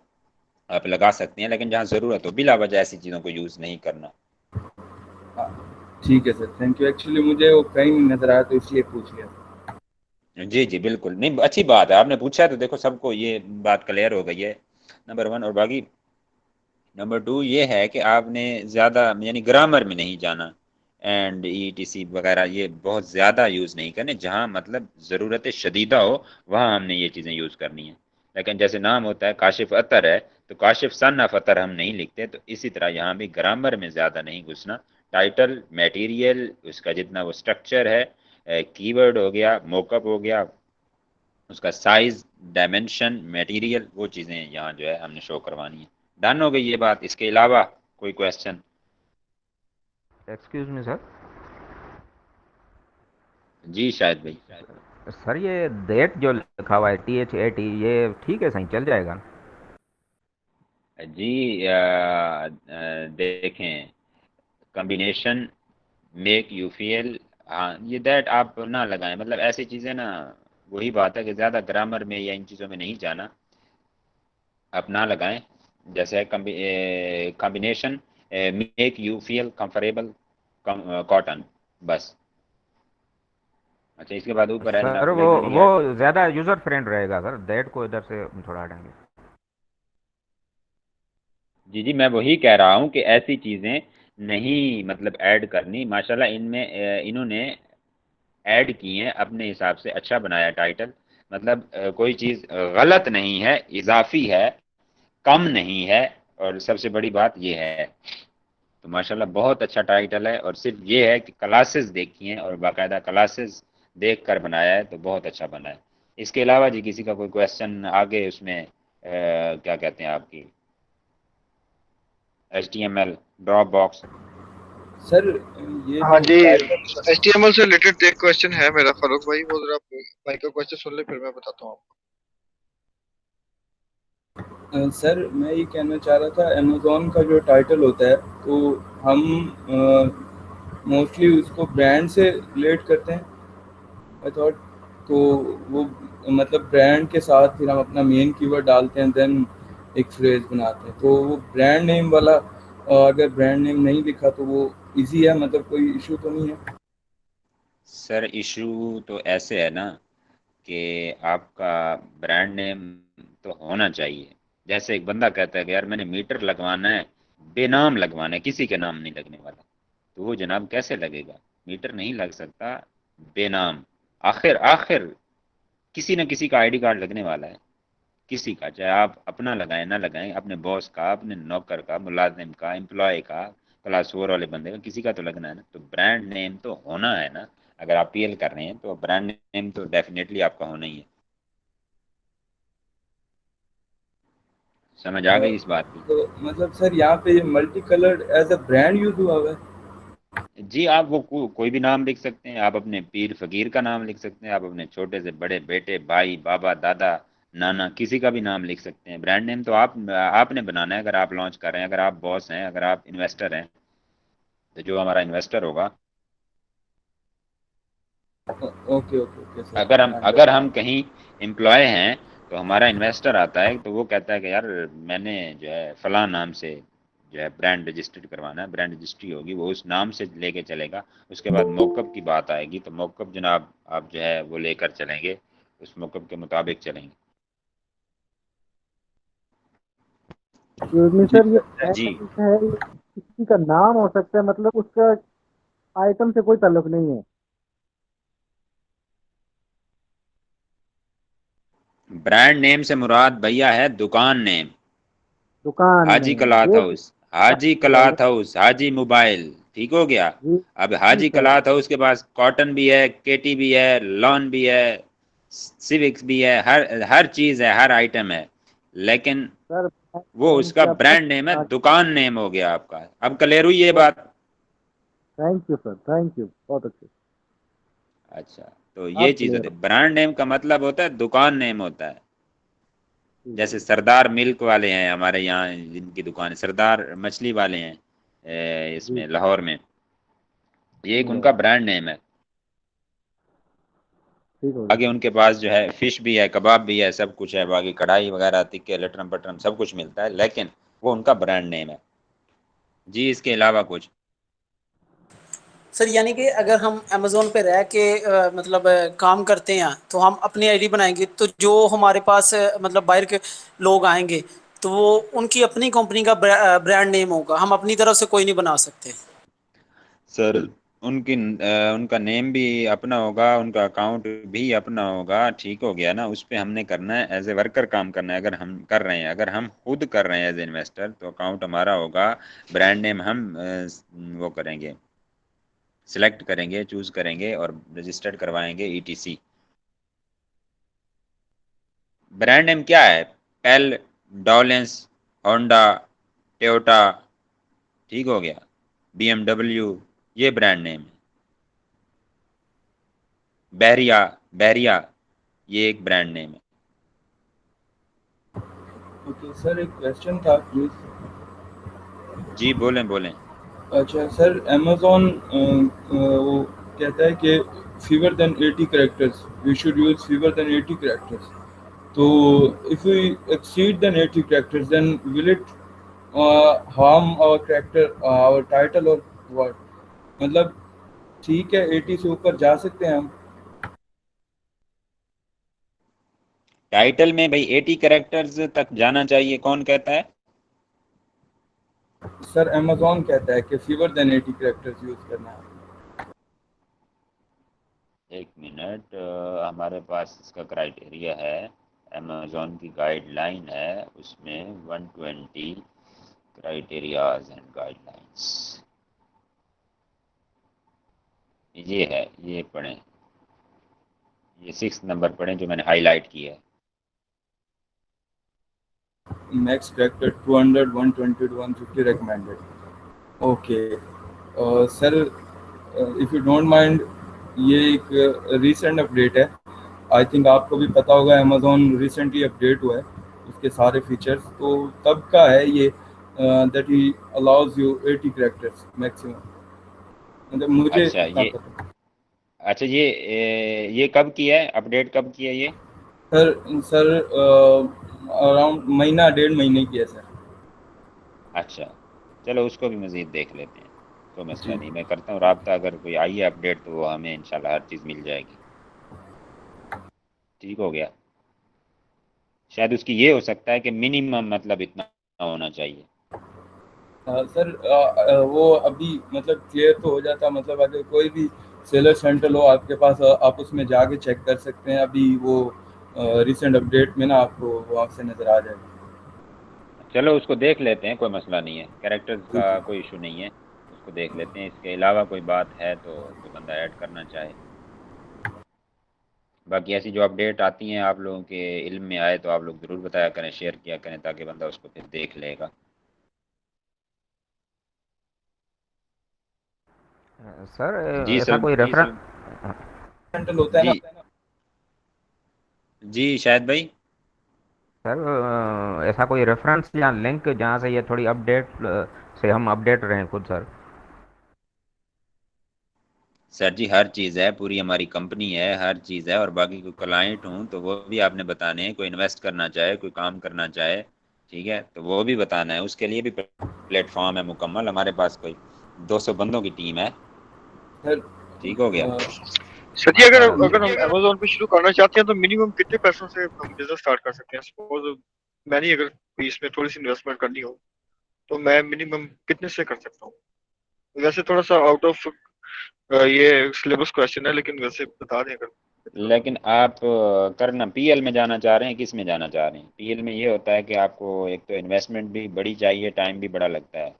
आप लगा सकते हैं, लेकिन जहाँ ज़रूरत हो बिला वजह ऐसी चीज़ों को यूज़ नहीं करना। हाँ, ठीक है सर, थैंक यू। एक्चुअली मुझे वो कहीं नहीं नजर आया तो इसलिए पूछ लिया। जी जी बिल्कुल, नहीं अच्छी बात है, आपने पूछा है तो देखो सबको ये बात क्लियर हो गई है, नंबर वन। और बाकी नंबर टू ये है कि आपने ज़्यादा यानी ग्रामर में नहीं जाना, एंड ETC वगैरह ये बहुत ज़्यादा यूज़ नहीं करने, जहाँ मतलब ज़रूरत शदीदा हो वहाँ हमने ये चीज़ें यूज़ करनी है। लेकिन जैसे नाम होता है काशिफ अतर है, तो काशिफ सन ऑफ अतर हम नहीं लिखते, तो इसी तरह यहाँ भी ग्रामर में ज़्यादा नहीं घुसना। टाइटल, मटेरियल, उसका जितना वो स्ट्रक्चर है, कीवर्ड हो गया, मोकअप हो गया, उसका साइज, डायमेंशन, मटेरियल, वो चीज़ें यहाँ जो है हमने शो करवानी है। डन हो गई ये बात? इसके अलावा कोई क्वेश्चन? Excuse me sir. जी शायद भाई। सर ये डेट जो लिखा हुआ है THAT, ये ठीक है, सही चल जाएगा? जी देखें, कॉम्बिनेशन, मेक यू फील, हाँ ये दैट आप ना लगाएं, मतलब ऐसी चीज़ें ना, वही बात है कि ज़्यादा ग्रामर में या इन चीज़ों में नहीं जाना, आप ना लगाएं। जैसे combination, make you feel comfortable cotton, बस। अच्छा, इसके बाद ऊपर है सर जनाब वो लग्जरी वो एट। ज़्यादा यूज़र फ्रेंड रहेगा सर, डेट को इधर से थोड़ा हटाएंगे। जी जी, मैं वही कह रहा हूँ कि ऐसी चीज़ें नहीं मतलब ऐड करनी। माशाल्लाह इनमें इन्होंने ऐड की हैं अपने हिसाब से, अच्छा बनाया टाइटल, मतलब कोई चीज़ गलत नहीं है, इजाफी है, कम नहीं है, और सबसे बड़ी बात ये है। तो माशाल्लाह बहुत अच्छा टाइटल है, और सिर्फ ये है कि क्लासेस देखी हैं और बाकायदा क्लासेस देख कर बनाया है, तो बहुत अच्छा बना है। इसके अलावा जी किसी का कोई क्वेश्चन आगे उसमें क्या कहते हैं आपकी HTML ड्रॉप बॉक्स? सर ये हाँ जो जी, टाइटल, HTML से रिलेटेड एक क्वेश्चन है मेरा, फारूक भाई, वो जरा भाई का क्वेश्चन सुन ले, फिर मैं बताता हूँ सर मैं ये कहना चाह रहा था, अमेज़ॉन का जो टाइटल होता है तो हम मोस्टली उसको ब्रांड से रिलेट करते हैं आई थॉट। तो वो मतलब ब्रांड के साथ फिर हम अपना मेन कीवर्ड डालते हैं, देन एक फ्रेज बनाते हैं। तो वो ब्रांड नेम वाला, अगर ब्रांड नेम नहीं लिखा तो वो इजी है, मतलब कोई इशू तो नहीं है? सर इशू तो ऐसे है ना कि आपका ब्रांड नेम तो होना चाहिए। जैसे एक बंदा कहता है कि यार मैंने मीटर लगवाना है, बेनाम लगवाना है, किसी के नाम नहीं लगने वाला, तो वो जनाब कैसे लगेगा? मीटर नहीं लग सकता बेनाम। आखिर आखिर किसी न किसी का आईडी कार्ड लगने वाला है, किसी का, चाहे आप अपना लगाएं ना लगाएं, अपने बॉस का, अपने नौकर का, मुलाजिम का, एम्प्लॉय का, क्लास 4 वाले बंदे का, किसी का तो लगना है ना। तो ब्रांड नेम तो होना है ना। अगर आप पीएल कर रहे हैं तो ब्रांड नेम तो डेफिनेटली आपका होना ही है। समझ आ गई इस बात की? तो मतलब सर यहाँ पे ये multi coloured as a brand use हुआ हुआ है? जी, आप वो कोई भी नाम लिख सकते हैं। आप अपने पीर फकीर का नाम लिख सकते हैं, आप अपने छोटे से बड़े बेटे, भाई, बाबा, दादा, नाना, किसी का भी नाम लिख सकते हैं। ब्रांड नेम तो आपने बनाना है। अगर आप लॉन्च कर रहे हैं, अगर आप बॉस हैं, अगर आप इन्वेस्टर हैं, तो जो हमारा इन्वेस्टर होगा, ओके ओके ओके सर, अगर हम कहीं एम्प्लॉय हैं, तो हमारा इन्वेस्टर आता है तो वो कहता है कि यार मैंने जो है फलां नाम से जो है ब्रांड रजिस्टर्ड करवाना है, ब्रांड रजिस्ट्री होगी, वो उस नाम से लेके चलेगा। उसके बाद मौकअप की बात आएगी तो मौकअप जनाब आप जो है वो लेकर चलेंगे, उस मौकअप के मुताबिक चलेंगे। एक्सक्यूज मी सर, ये जी ऐसा है, ये किसी का नाम हो सकता है, मतलब उसका आइटम से कोई ताल्लुक नहीं है। ब्रांड नेम से मुराद भैया है दुकान नेम। दुकान हाजी में कलात ये हाउस, हाजी कलात हाउस, हाजी मोबाइल, ठीक हो गया। जी अब जी हाजी सर। कलात हाउस के पास कॉटन भी है, केटी भी है, लॉन भी है, सिविक्स भी है, हर चीज है, हर आइटम है, लेकिन सर वो थैंक उसका यू आपका। ब्रांड नेम है, दुकान नेम हो गया आपका। अब क्लियर हुई ये बात? Thank you sir, thank you, बहुत अच्छे। अच्छा, तो ये आप चीज क्लियर होती हो। है। ब्रांड नेम का मतलब होता है दुकान नेम होता है। ठीक जैसे है। सरदार मिल्क वाले हैं हमारे यहाँ, जिनकी दुकान है, सरदार मछली वाले हैं जी इसमें लाहौर में, ये एक ठीक है, उनका ब्रांड नेम है। ठीक हो गया आगे सर। उनके पास जो है फिश भी है, कबाब भी है, सब कुछ है, बाकी कढ़ाई वगैरह, तिक्के, लटरम पटरम सब कुछ मिलता है, लेकिन वो उनका ब्रांड नेम है। जी, इसके अलावा कुछ? सर यानी कि अगर हम अमेज़ोन पे रह के मतलब काम करते हैं तो हम अपनी आईडी बनाएंगे, तो जो हमारे पास मतलब बाहर के लोग आएंगे तो वो उनकी अपनी कंपनी का ब्रांड नेम होगा, हम अपनी तरफ से कोई नहीं बना सकते। सर उनका नेम भी अपना होगा, उनका अकाउंट भी अपना होगा, ठीक हो गया ना। उस पे हमने करना है, एज ए वर्कर काम करना है। अगर हम कर रहे हैं, अगर हम खुद कर रहे हैं एज ए इन्वेस्टर, तो अकाउंट हमारा होगा, ब्रांड नेम हम वो करेंगे, सिलेक्ट करेंगे, चूज करेंगे और रजिस्टर्ड करवाएंगे ईटीसी। ब्रांड नेम क्या है? पेल, डॉलेंस, होंडा, टोयोटा, ठीक हो गया, बीएमडब्ल्यू, ये ब्रांड नेम है। बैरिया, बैरिया, ये एक ब्रांड नेम है। ओके सर, एक क्वेश्चन था प्लीज। जी बोलें बोलें। अच्छा सर, अमेजोन वो कहता है कि fewer than 80 characters, we should use fewer than 80 characters. तो if we exceed than 80 characters, then will it harm our character, our title or what? मतलब ठीक है 80 से ऊपर जा सकते हैं हम? टाइटल में भाई 80 कैरेक्टर्स तक जाना चाहिए, कौन कहता है? सर अमेजोन कहता है कि फीवर देन 80 कैरेक्टर्स यूज करना है। एक मिनट, हमारे पास इसका क्राइटेरिया है, अमेजोन की गाइडलाइन है, उसमें 120 क्राइटेरियाज एंड गाइडलाइंस, ये है, ये पढ़ें, ये 6 नंबर पढ़ें जो मैंने हाईलाइट किया है। Max character 200, 120 to 150 recommended. Okay sir, if you don't mind, ये एक रिसेंट अपडेट है। आई थिंक आपको भी पता होगा, अमेजोन रिसेंटली अपडेट हुआ है, उसके सारे फीचर्स तो तब का है ये, that he allows you 80 characters maximum. मतलब मुझे अच्छा इतना ये पता। अच्छा ये कब किया है, अपडेट कब किया है ये? सर अराउंड महीना 1.5 महीने की है सर। अच्छा, चलो उसको भी मज़ीद देख लेते हैं। कोई मसला जी नहीं, मैं करता हूँ रब्ता, अगर कोई आई है अपडेट तो हमें इंशाल्लाह हर चीज़ मिल जाएगी। ठीक हो गया। शायद उसकी ये हो सकता है कि मिनिमम मतलब इतना होना चाहिए। सर वो अभी मतलब क्लियर तो हो जाता, मतलब अगर कोई भी सेलर सेंटर हो आपके पास, आप उसमें जाके चेक कर सकते हैं। अभी वो रिसेंट अपडेट में ना आपको वो आपसे नज़र आ जाएगा। चलो उसको देख लेते हैं, कोई मसला नहीं है, कैरेक्टर्स जी का जी कोई इशू नहीं है, उसको देख लेते हैं। इसके अलावा कोई बात है तो कोई बंदा ऐड करना चाहे। बाकी ऐसी जो अपडेट आती हैं आप लोगों के इल्म में आए तो आप लोग ज़रूर बताया करें, शेयर किया करें, ताकि बंदा उसको फिर देख लेगा। सर जी ऐसा कोई रेफरेंस सेंटर होता है ना। जी जी शायद भाई। सर ऐसा कोई रेफरेंस या लिंक जहाँ से ये थोड़ी अपडेट से हम अपडेट रहें खुद सर। सर जी हर चीज़ है, पूरी हमारी कंपनी है, हर चीज़ है। और बाकी कोई क्लाइंट हूँ तो वो भी आपने बताने हैं, कोई इन्वेस्ट करना चाहे, कोई काम करना चाहे, ठीक है, तो वो भी बताना है। उसके लिए भी प्लेटफॉर्म है मुकम्मल, हमारे पास कोई 200 बंदों की टीम है। सर ठीक हो गया। सर जी, अगर माशाल्लाह अगर सर। हम अमेजोन पे शुरू करना चाहते हैं तो मिनिमम कितने पैसों से हम बिजनेस स्टार्ट कर सकते हैं? सपोज मैंने अगर कोई इसमें थोड़ी सी इन्वेस्टमेंट करनी हो तो मैं मिनिमम कितने से कर सकता हूँ? वैसे थोड़ा सा आउट ऑफ ये सिलेबस क्वेश्चन है, लेकिन वैसे बता दें अगर कितना। लेकिन आप करना पीएल में जाना चाह रहे हैं, किस में जाना चाह रहे हैं? पीएल में ये होता है कि आपको एक तो इन्वेस्टमेंट भी बड़ी चाहिए, टाइम भी बड़ा लगता है।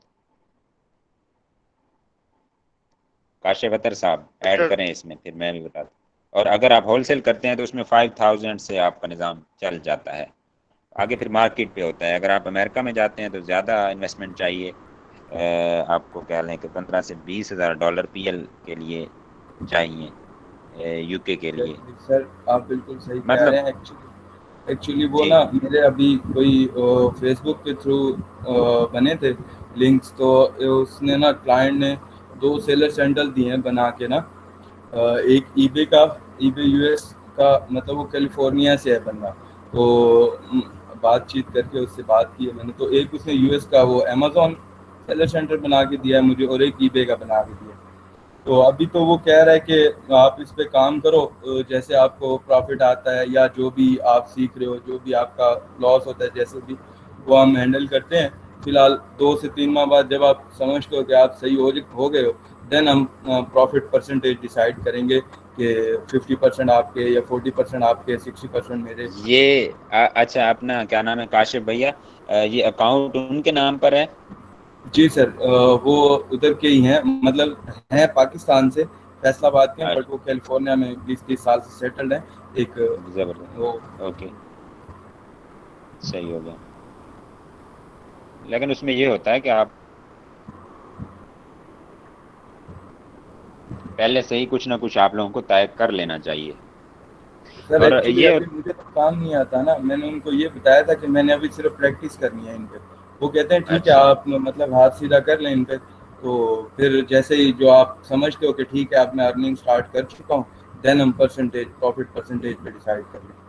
काशिफ अतर साहब ऐड अच्छा। करें इसमें, फिर मैं भी बताता हूँ। और अगर आप होलसेल करते हैं तो उसमें 5000 से आपका निज़ाम चल जाता है। आगे फिर मार्केट पे होता है। अगर आप अमेरिका में जाते हैं तो ज़्यादा इन्वेस्टमेंट चाहिए। आपको कह लें कि 15 से 20 हज़ार डॉलर पीएल के लिए चाहिए, यूके के लिए। सर आप बिल्कुल सही कह रहे मतलब हैं। एक्चुअली वो जी ना मेरे अभी कोई फेसबुक के थ्रू बने थे लिंक्स, तो उसने ना क्लाइंट ने 2 सेलर सेंटर दिए हैं बना के ना। एक ईबे का, ईबे यूएस का, मतलब वो कैलिफोर्निया से है बंदा। तो बातचीत करके उससे बात की है मैंने, तो एक उसने यूएस का वो अमेजोन सेलर सेंटर बना के दिया है मुझे, और एक ईबे का बना के दिया है। तो अभी तो वो कह रहा है कि आप इस पे काम करो, जैसे आपको प्रॉफिट आता है या जो भी आप सीख रहे हो, जो भी आपका लॉस होता है, जैसे भी वो हम हैंडल करते हैं। फिलहाल 2 से 3 माह बाद जब आप समझते हो कि आप सही हो गए हो, देन हम प्रॉफिट परसेंटेज डिसाइड करेंगे कि 50% आपके या 40% आपके, 60% मेरे। ये अच्छा, अपना क्या नाम है काशिफ भैया, ये अकाउंट उनके नाम पर है? जी सर, वो उधर के ही हैं, मतलब हैं पाकिस्तान से, फैसलाबाद के हैं, बट वो कैलिफोर्निया में 20-30 साल से सेटल्ड हैं। एक वो ज़बरदस्त, ओके, सही हो गया। लेकिन उसमें ये होता है कि आप पहले से ही कुछ ना कुछ आप लोगों को तय कर लेना चाहिए। सर और एक्चुअली ये अभी मुझे तो काम नहीं आता ना। मैंने उनको ये बताया था कि मैंने अभी सिर्फ प्रैक्टिस करनी है इन पे। वो कहते हैं ठीक है, अच्छा आप मतलब हाथ सीधा कर लें इन पे, तो फिर जैसे ही जो आप समझते हो कि ठीक है अब मैं अर्निंग स्टार्ट कर चुका हूँ, देन हम परसेंटेज, प्रॉफिट परसेंटेज पे डिसाइड कर लें।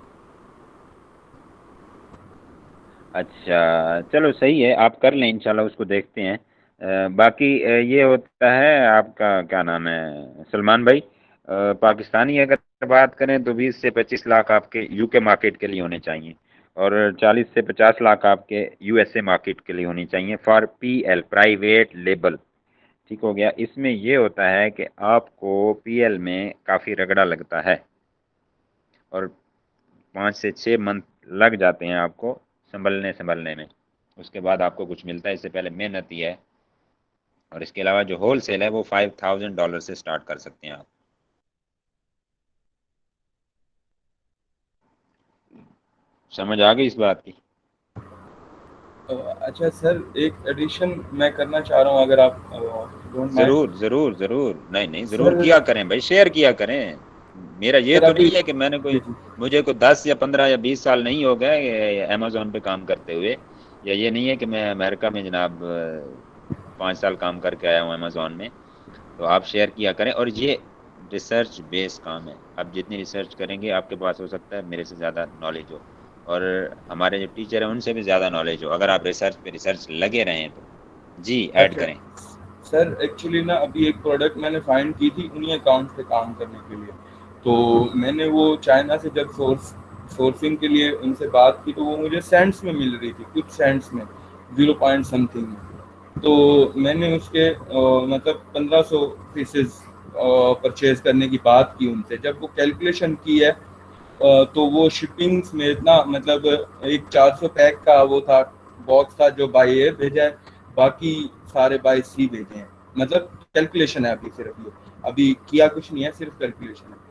अच्छा, चलो सही है, आप कर लें इंशाल्लाह, उसको देखते हैं। बाकी ये होता है, आपका क्या नाम है सलमान भाई, पाकिस्तानी अगर बात करें तो 20 से 25 लाख आपके यूके मार्केट के लिए होने चाहिए, और 40 से 50 लाख आपके यूएसए मार्केट के लिए होनी चाहिए, फॉर पीएल, प्राइवेट लेबल। ठीक हो गया। इसमें ये होता है कि आपको पीएल में काफ़ी रगड़ा लगता है, और 5 से 6 मंथ लग जाते हैं आपको संभलने में। उसके बाद आपको कुछ मिलता है, इससे पहले मेहनत ही है। और इसके अलावा जो होल सेल है वो $5000 से स्टार्ट कर सकते हैं आप। समझ आ गई इस बात की? अच्छा सर, एक एडिशन मैं करना चाह रहा हूँ, अगर आप डोंट माइंड। ज़रूर ज़रूर ज़रूर, नहीं नहीं, ज़रूर सर किया करें भाई, शेयर किया करें। मेरा ये सर तो अभी नहीं है कि जी जी मुझे कोई 10 या 15 या 20 साल नहीं हो गए अमेजोन पे काम करते हुए, या ये नहीं है कि मैं अमेरिका में जनाब 5 साल काम करके आया हूँ अमेजोन में। तो आप शेयर किया करें, और ये रिसर्च बेस्ड काम है। आप जितनी रिसर्च करेंगे, आपके पास हो सकता है मेरे से ज़्यादा नॉलेज हो, और हमारे जो टीचर हैं उनसे भी ज़्यादा नॉलेज हो, अगर आप रिसर्च पे रिसर्च लगे रहें तो। जी ऐड अच्छा करें। सर एक्चुअली ना अभी एक प्रोडक्ट मैंने फाइंड की थी उन्हीं अकाउंट पे काम करने के लिए, तो मैंने वो चाइना से जब सोर्सिंग के लिए उनसे बात की तो वो मुझे सेंट्स में मिल रही थी, कुछ सेंट्स में, 0 पॉइंट समथिंग में। तो मैंने उसके मतलब 1500 पीसेस परचेज करने की बात की उनसे। जब वो कैलकुलेशन की है तो वो शिपिंग्स में इतना मतलब एक 400 पैक का वो था, बॉक्स था जो बाई एयर भेजा है, बाकी सारे बाई सी भेजे हैं। मतलब कैलकुलेशन है अभी, सिर्फ ये अभी किया कुछ नहीं है, सिर्फ कैलकुलेशन है।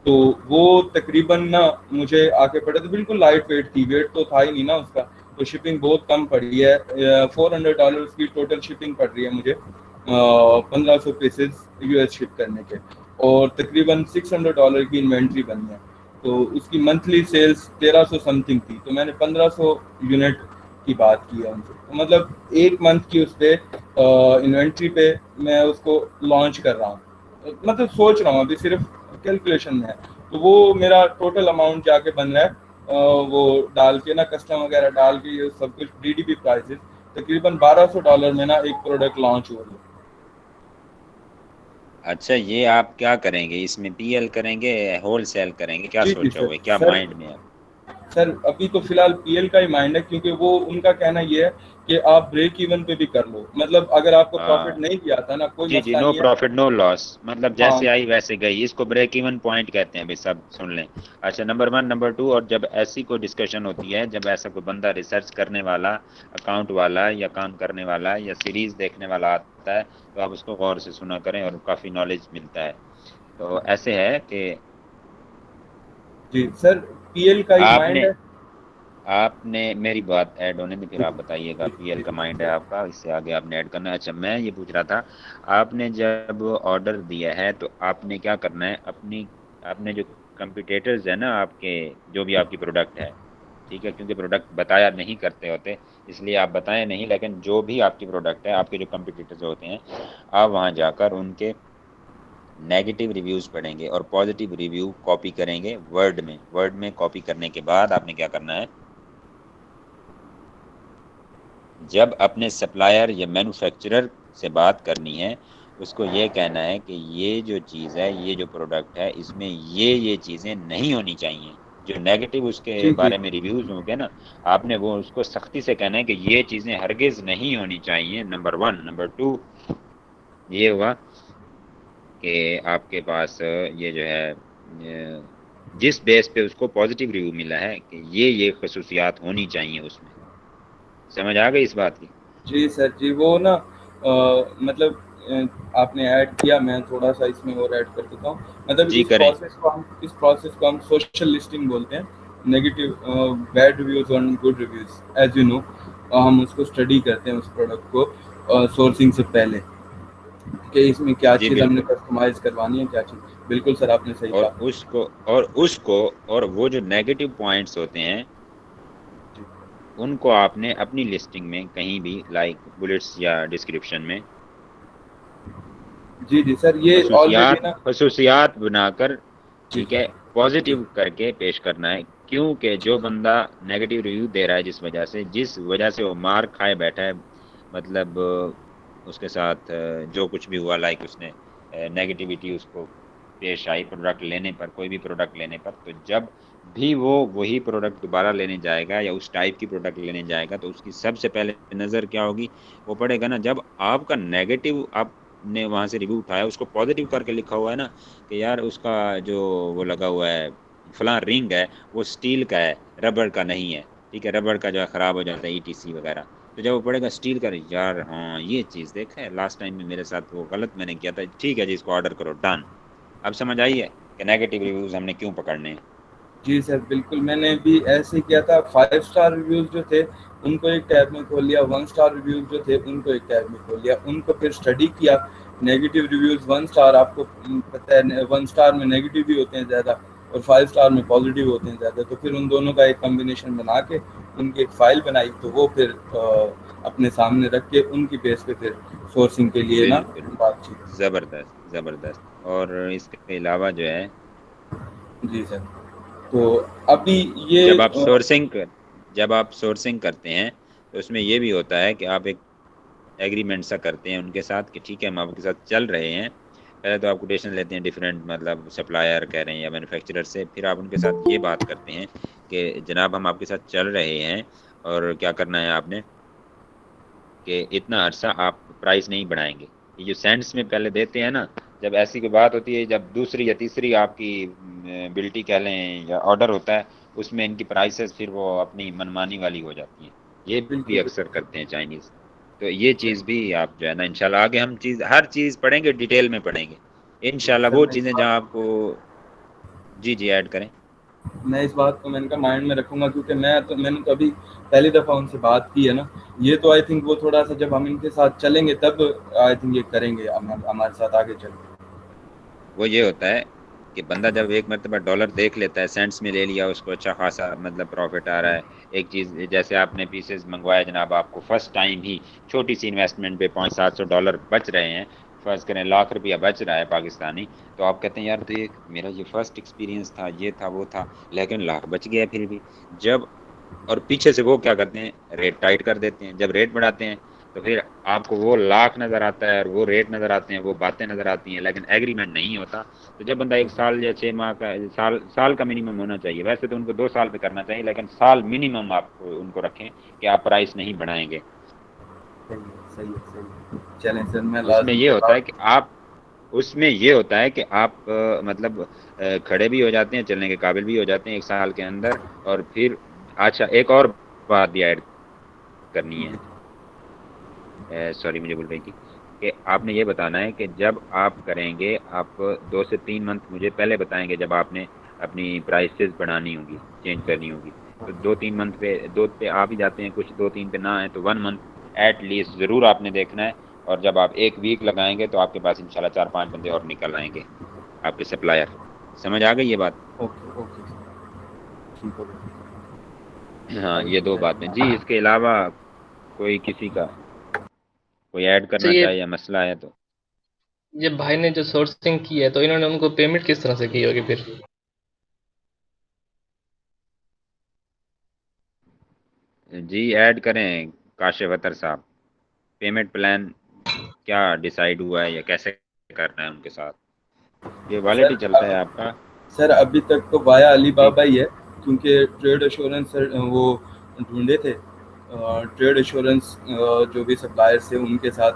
तो वो तकरीबन ना मुझे आके पड़े तो बिल्कुल लाइट वेट थी, वेट तो था ही नहीं ना उसका, तो शिपिंग बहुत कम पड़ी है। $400 की टोटल शिपिंग पड़ रही है मुझे 1500 पीसेस यूएस शिप करने के, और तकरीबन $600 की इन्वेंट्री बनी है। तो उसकी मंथली सेल्स 1300 समथिंग थी, तो मैंने 1500 यूनिट की बात की है उनसे। तो मतलब एक मंथ की उस पर इन्वेंट्री पे मैं उसको लॉन्च कर रहा हूँ, मतलब सोच रहा हूँ अभी, सिर्फ कैलकुलेशन में है। तो वो मेरा टोटल अमाउंट जाके बन रहा है वो डाल के ना, कस्टम वगैरह डाल के, ये सब कुछ डीडीपी प्राइसेस तकरीबन $1200 में ना एक प्रोडक्ट लॉन्च हो रही है। अच्छा, ये आप क्या करेंगे इसमें, पीएल करेंगे, होल सेल करेंगे, क्या जी जी सोचा सर। हुआ है, क्या सर माइंड में है? सर अभी तो फिलहाल पीएल का ही माइंड है, क्योंकि वो उनका कहना ये है कि आप ब्रेक इवन पे भी कर लो, मतलब अगर आपको प्रॉफिट हाँ नहीं भी आता ना कोई जी जी, मसला नो नहीं है। प्रॉफिट नो लॉस, मतलब हाँ जैसे आई वैसे गई, इसको ब्रेक इवन पॉइंट कहते हैं भाई, सब सुन लें। अच्छा, नंबर 1, नंबर 2, और जब ऐसी कोई डिस्कशन होती है, जब ऐसा कोई बंदा रिसर्च करने वाला, अकाउंट वाला या काम करने वाला या सीरीज देखने वाला आता है, तो आप उसको गौर से सुना करें और काफ़ी नॉलेज मिलता है। तो ऐसे है कि जी सर, पीएल का ही माइंड आपने है। आपने मेरी बात ऐड होने दी, फिर जी आप बताइएगा। जी पीएल जी का माइंड है जी आपका, इससे आगे आपने ऐड करना है। अच्छा, मैं ये पूछ रहा था, आपने जब ऑर्डर दिया है तो आपने क्या करना है, अपनी आपने जो कंपटीटर्स है ना आपके, जो भी आपकी प्रोडक्ट है, ठीक है, क्योंकि प्रोडक्ट बताया नहीं करते होते, इसलिए आप बताएं नहीं, लेकिन जो भी आपकी प्रोडक्ट है, आपके जो कंपटीटर्स होते हैं, आप वहाँ जाकर उनके नेगेटिव रिव्यूज़ पढ़ेंगे और पॉजिटिव रिव्यू कॉपी करेंगे वर्ड में कॉपी करने के बाद आपने क्या करना है, जब अपने सप्लायर या मैन्युफैक्चरर से बात करनी है, उसको ये कहना है कि ये जो चीज़ है, ये जो प्रोडक्ट है, इसमें ये चीज़ें नहीं होनी चाहिए। जो नेगेटिव उसके जी जी बारे में रिव्यूज़ होंगे ना, आपने वो उसको सख्ती से कहना है कि ये चीज़ें हरगिज़ नहीं होनी चाहिए, नंबर 1। नंबर 2 ये हुआ कि आपके पास ये जो है जिस बेस पे उसको पॉजिटिव रिव्यू मिला है कि ये खसूसियात होनी चाहिए उसमें। समझ आ गई इस बात की? जी सर जी। वो ना मतलब आपने ऐड किया, मैं थोड़ा सा इसमें और ऐड कर देता हूँ। मतलब जी करें। इस प्रोसेस को हम सोशल लिस्टिंग बोलते हैं। नेगेटिव बैड रिव्यूज और good reviews, as you know, हम उसको स्टडी करते हैं उस प्रोडक्ट को सोर्सिंग से पहले, कि इसमें क्या जी चीज़ हमने बिल्कुल। कस्टमाइज करवानी है, क्या चीज़। बिल्कुल सर, आपने सही और कहा। उसको और वो जो नेगेटिव पॉइंट्स होते हैं, जी उनको आपने अपनी लिस्टिंग में कहीं भी, लाइक बुलेट्स या डिस्क्रिप्शन में, जी जी सर, ये ऑलरेडी खसूसियात ना। खसूसियात बनाकर, जी ठीक सर है, जी पॉजिटिव करके पेश करना है। क्योंकि जो बंदा नेगेटिव रिव्यू दे रहा है, जिस वजह से वो मार खाए बैठा है, मतलब उसके साथ जो कुछ भी हुआ, लाइक उसने नेगेटिविटी उसको पेश आई प्रोडक्ट लेने पर, कोई भी प्रोडक्ट लेने पर, तो जब भी वो वही प्रोडक्ट दोबारा लेने जाएगा या उस टाइप की प्रोडक्ट लेने जाएगा, तो उसकी सबसे पहले नज़र क्या होगी, वो पड़ेगा ना, जब आपका नेगेटिव आपने वहां से रिव्यू उठाया, उसको पॉजिटिव करके लिखा हुआ है ना कि यार उसका जो वो लगा हुआ है, फलां रिंग है, वो स्टील का है, रबड़ का नहीं है, ठीक है, रबड़ का जो है ख़राब हो जाता है, ईटीसी वगैरह। तो जब वो पड़ेगा स्टील का, यार हाँ ये चीज़ देखा है, लास्ट टाइम में मेरे साथ वो गलत मैंने किया था, ठीक है जी, इसको ऑर्डर करो, डन। अब समझ आई है कि नेगेटिव रिव्यूज़ हमने क्यों पकड़ने हैं? जी सर बिल्कुल, मैंने भी ऐसे ही किया था। 5 स्टार रिव्यूज़ जो थे उनको एक टैब में खोल लिया, 1 स्टार रिव्यूज़ जो थे उनको एक टैब में खोल लिया, उनको फिर स्टडी किया। नेगेटिव रिव्यूज़ 1 स्टार, आपको पता है 1 स्टार में नेगेटिव भी होते हैं ज़्यादा और 5 स्टार में पॉजिटिव होते हैं ज़्यादा, तो फिर उन दोनों का एक कॉम्बिनेशन बना के उनकी एक फ़ाइल बनाई, तो वो फिर अपने सामने रख के उनकी बेस पे फिर सोर्सिंग के लिए ना बिल्कुल, बातचीत। ज़बरदस्त ज़बरदस्त। और इसके अलावा जो है, जी सर। तो अभी ये जब आप सोर्सिंग करते हैं, तो उसमें ये भी होता है कि आप एक एग्रीमेंट सा करते हैं उनके साथ कि ठीक है हम आपके साथ चल रहे हैं। पहले तो आप कोटेशन लेते हैं डिफरेंट मतलब सप्लायर कह रहे हैं या मैन्युफैक्चरर से, फिर आप उनके साथ ये बात करते हैं कि जनाब हम आपके साथ चल रहे हैं और क्या करना है आपने कि इतना अर्सा आप प्राइस नहीं बढ़ाएंगे। ये जो सेंट्स में पहले देते हैं ना, जब ऐसी कोई बात होती है, जब दूसरी या तीसरी आपकी बिल्टी कह लें या ऑर्डर होता है, उसमें इनकी प्राइसेस फिर वो अपनी मनमानी वाली हो जाती हैं। ये भी अक्सर करते हैं चाइनीज़। तो ये चीज़ भी आप जो है ना इंशाल्लाह आगे हम हर चीज़ पढ़ेंगे, डिटेल में पढ़ेंगे इंशाल्लाह। वो चीज़ें जहाँ आपको जी ऐड करें। मैं इस बात को मैंने माइंड में रखूंगा, क्योंकि मैंने तो अभी पहली दफ़ा उनसे बात की है ना। ये तो आई थिंक वो थोड़ा सा जब हम इनके साथ चलेंगे तब आई थिंक ये करेंगे हमारे साथ आगे चल। वो ये होता है कि बंदा जब एक मरतबा डॉलर देख लेता है, सेंट्स में ले लिया, उसको अच्छा खासा मतलब प्रॉफिट आ रहा है। एक चीज़ जैसे आपने पीसेस मंगवाया जनाब, आपको फर्स्ट टाइम ही छोटी सी इन्वेस्टमेंट पे $500-700 बच रहे हैं, फ़र्ज़ करें ₹1,00,000 बच रहा है पाकिस्तानी, तो आप कहते हैं यार तो ये मेरा ये फ़र्स्ट एक्सपीरियंस था, ये था वो था, लेकिन लाख बच गया फिर भी। जब और पीछे से वो क्या करते हैं, रेट टाइट कर देते हैं। जब रेट बढ़ाते हैं तो फिर आपको वो लाख नज़र आता है और वो रेट नज़र आते हैं, वो बातें नज़र आती हैं, लेकिन एग्रीमेंट नहीं होता। तो जब बंदा 1 साल या 6 माह का साल का मिनिमम होना चाहिए। वैसे तो उनको 2 साल पे करना चाहिए, लेकिन साल मिनिमम आप उनको रखें कि आप प्राइस नहीं बढ़ाएंगे। सही चलें सर। मैं उसमें ये होता है कि आप मतलब खड़े भी हो जाते हैं, चलने के काबिल भी हो जाते हैं 1 साल के अंदर। और फिर अच्छा एक और बात भी ऐड करनी है, सॉरी मुझे भूल रही थी कि आपने ये बताना है कि जब आप करेंगे, आप 2 से 3 मंथ मुझे पहले बताएंगे जब आपने अपनी प्राइसेस बढ़ानी होगी, चेंज करनी होगी। तो 2-3 मंथ पे आ भी जाते हैं कुछ, 2-3 पे ना है तो 1 मंथ एट लीस्ट ज़रूर आपने देखना है। और जब आप 1 वीक लगाएंगे तो आपके पास इंशाल्लाह 4-5 बंदे और निकल आएंगे आपके सप्लायर। समझ आ गई ये बात? ओके ठीक हो गया। हाँ, ये 2 बातें जी। इसके अलावा कोई किसी का कोई ऐड करना ये चाहे या मसला है तो? ये भाई ने जो सोर्सिंग की है तो इन्होंने उनको पेमेंट किस तरह से की होगी फिर? जी ऐड करें काशिफ अतर साहब। पेमेंट प्लान क्या डिसाइड हुआ है या कैसे करना है उनके साथ? ये वॉलेट ही चलता है आपका? सर अभी तक तो वाया अलीबाबा ही है, क्योंकि ट्रेड एश्योरेंस वो ढूंढे थे। ट्रेड एश्योरेंस जो भी सप्लायर्स थे उनके साथ,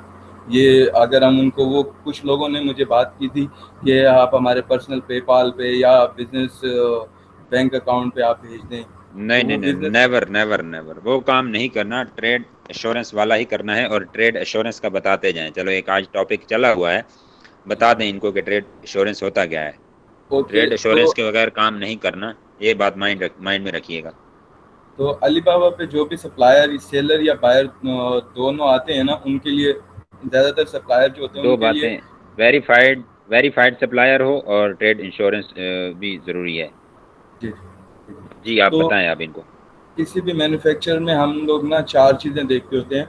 ये अगर हम उनको, वो कुछ लोगों ने मुझे बात की थी कि आप हमारे पर्सनल पेपाल पे या बिजनेस बैंक अकाउंट पे आप भेज दें। नहीं, नेवर वो काम नहीं करना। ट्रेड एश्योरेंस वाला ही करना है। और ट्रेड एश्योरेंस का बताते जाएं। चलो एक आज टॉपिक चला हुआ है, बता दें इनको कि ट्रेड एश्योरेंस होता क्या है। ट्रेड एश्योरेंस के बगैर काम नहीं करना, ये बात माइंड में रखिएगा। तो अलीबाबा पे जो भी सप्लायर, सेलर या बायर दोनों आते हैं ना, उनके लिए ज़्यादातर सप्लायर जो होते हैं 2 उनके लिए बातें, वेरीफाइड सप्लायर हो और ट्रेड इंश्योरेंस भी ज़रूरी है। जी आप तो बताएं आप इनको। किसी भी मैन्युफैक्चरर में हम लोग ना 4 चीज़ें देखते होते हैं।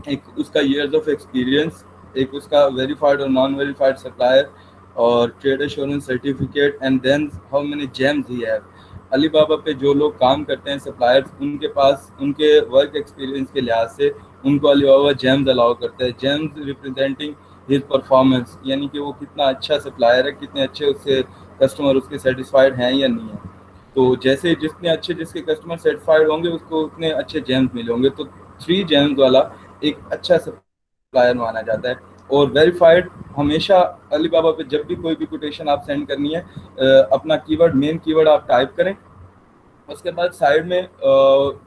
एक उसका ईयर्स ऑफ एक्सपीरियंस, एक उसका वेरीफाइड और नॉन वेरीफाइड सप्लायर, और trade assurance certificate, and then how many gems he have. Alibaba पे जो लोग काम करते हैं सप्लायर्स, उनके पास उनके वर्क एक्सपीरियंस के लिहाज से उनको अलीबाबा जेम्स अलाउ करता है। जेम्स रिप्रेजेंटिंग हिज परफॉर्मेंस, यानी कि वो कितना अच्छा सप्लायर है, कितने अच्छे उससे कस्टमर उसके सेटिस्फाइड हैं या नहीं है। तो जैसे जितने अच्छे जिसके कस्टमर सेटिस्फाइड होंगे उसको उतने अच्छे जेम्स मिले होंगे। तो 3 जेम्स वाला एक अच्छा सप्लायर माना जाता है। और वेरीफाइड हमेशा अलीबाबा पे जब भी कोई भी कोटेशन आप सेंड करनी है, अपना कीवर्ड, मेन कीवर्ड आप टाइप करें, उसके बाद साइड में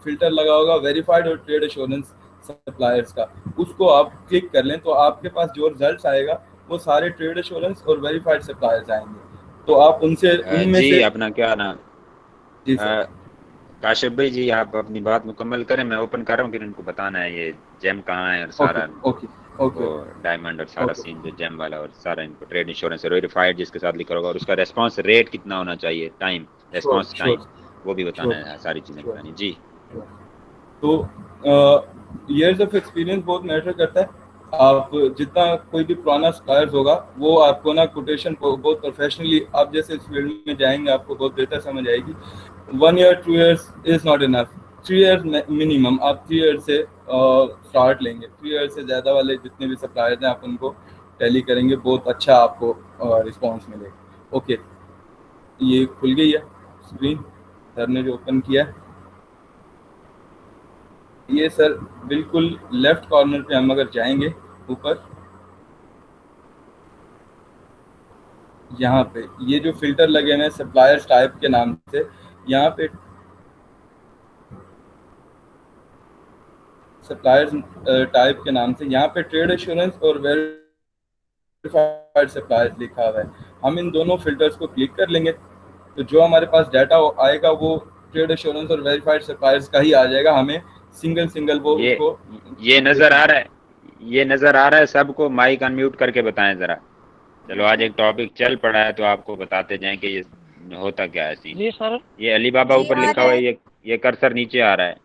फिल्टर लगा होगा वेरीफाइड और ट्रेड एश्योरेंस सप्लायर्स का, उसको आप क्लिक कर लें तो आपके पास जो रिजल्ट आएगा वो सारे ट्रेड एश्योरेंस और वेरीफाइड सप्लायर्स आएंगे। तो आप उनसे उनमें जी से अपना क्या नाम? काशिफ भाई जी आप अपनी बात मुकम्मल करें, मैं ओपन कर रहा हूँ, फिर इनको बताना है ये जेम कहाँ है और सारा ओके डायमंड और सारा सीन जो जेम वाला, और सारा इनको ट्रेड इंश्योरेंस और वेरीफाइड जिसके साथ लिखा होगा, और उसका रेस्पॉन्स रेट कितना होना चाहिए, टाइम, रेस्पॉन्स टाइम, वो भी बताना है, सारी चीज़ें बतानी जी। तो ईयर्स ऑफ एक्सपीरियंस बहुत मैटर करता है। आप जितना कोई भी पुराना सप्लायर्स होगा वो आपको ना कोटेशन को बहुत प्रोफेशनली, आप जैसे इस फील्ड में जाएंगे आपको बहुत बेहतर समझ आएगी। 1 year 2 years is not enough, 3 years minimum. आप 3 years से स्टार्ट लेंगे। 3 ईयर से ज़्यादा वाले जितने भी सप्लायर्स हैं आप उनको टैली करेंगे, बहुत अच्छा आपको रिस्पॉन्स मिलेगा। ओके, ये खुल गई है स्क्रीन, सर ने जो ओपन किया है। ये सर बिल्कुल लेफ्ट कॉर्नर पे हम अगर जाएंगे ऊपर, यहाँ पे ये जो फिल्टर लगे हुए हैं सप्लायर्स टाइप के नाम से, यहाँ पे सप्लायर्स टाइप के नाम से यहाँ पे ट्रेड एश्योरेंस और वेरीफाइड सप्लायर्स लिखा हुआ है। हम इन दोनों फिल्टर्स को क्लिक कर लेंगे तो जो हमारे पास डाटा आएगा वो ट्रेड एश्योरेंस और वेरीफाइड सप्लायर्स का ही आ जाएगा। हमें सिंगल वो उसको ये नजर आ रहा है, ये नजर आ रहा है सबको? माइक अनम्यूट करके बताएं जरा। चलो आज एक टॉपिक चल पड़ा है तो आपको बताते जाएं कि ये होता क्या है सीन। जी सर। ये अलीबाबा जी ऊपर आ लिखा रहा हुआ है। है, ये कर्सर नीचे आ रहा है,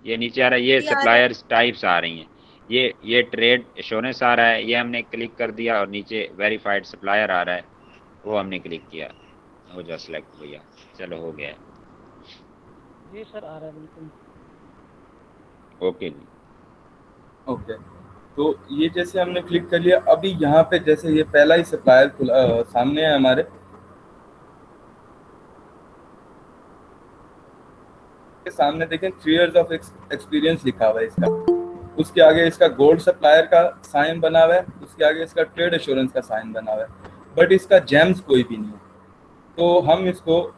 ये नीचे आ रहा है, ये जी आ रहा है। सप्लायर्स टाइप्स आ रही हैं। ये ट्रेड एश्योरेंस आ रहा है, ये हमने क्लिक कर दिया, और नीचे वेरीफाइड सप्लायर आ रहा है, वो हमने क्लिक किया, हो जा सिलेक्ट भैया। चलो हो गया है। जी सर आ रहा है बिल्कुल। ओके जी। ओके, तो ये जैसे हमने क्लिक कर लिया, अभी यहाँ पे जैसे ये पहला ही सप्लायर खुला सामने है हमारे, सामने देखें 3 इयर्स ऑफ एक्सपीरियंस लिखा हुआ है इसका। उसके आगे इसका गोल्ड सप्लायर का साइन बना हुआ है, उसके आगे इसका ट्रेड एश्योरेंस का साइन बना हुआ है, बट इसका जेम्स कोई भी नहीं है। तो हम इसको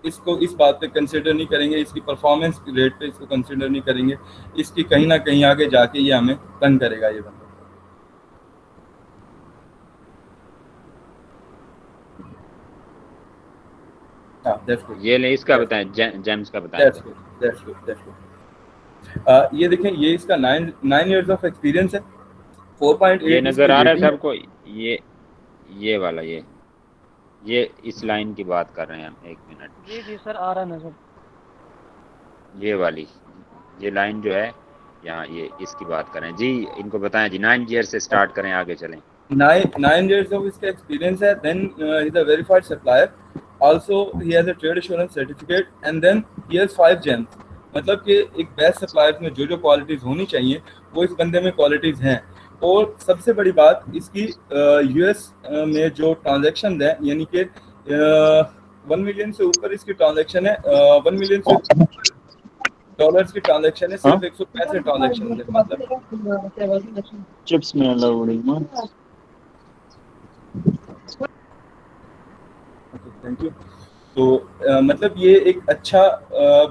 इस बात पे कंसिडर नहीं करेंगे, इसकी परफॉर्मेंस रेट पे इसको कंसिडर नहीं करेंगे, इसकी कहीं ना कहीं आगे जाके ये हमें तंग करेगा ये बंदा। ये ले इसका बताएं, जेम्स का बताएं। That's good. ये देखें, ये इसका 9 इयर्स ऑफ एक्सपीरियंस है, 4.8 ये नजर आ रहा है rating सबको? ये वाला ये इस लाइन की बात कर रहे हैं हम। एक मिनट। जी सर आ रहा है नजर। ये वाली ये लाइन जो है यहाँ, ये इसकी बात कर रहे हैं जी। इनको बताएं जी, 9 ईयर से स्टार्ट करें, आगे चलें। 9 years of इसका एक्सपीरियंस है, then he is a verified supplier, also he has a trade assurance certificate and then he has 5 gems। मतलब कि एक बेस्ट सप्लायर में जो क्वालिटीज होनी चाहिए वो इस बंदे में क्वालिटीज हैं। और सबसे बड़ी बात इसकी यूएस में जो ट्रांजैक्शन है, यानी कि 1 मिलियन से ऊपर इसकी ट्रांजैक्शन है, 1 मिलियन से डॉलर्स की ट्रांजैक्शन है, सिर्फ 165 ट्रांजैक्शन है। मतलब चिप्स में अलाउड है। Thank you. तो मतलब ये एक अच्छा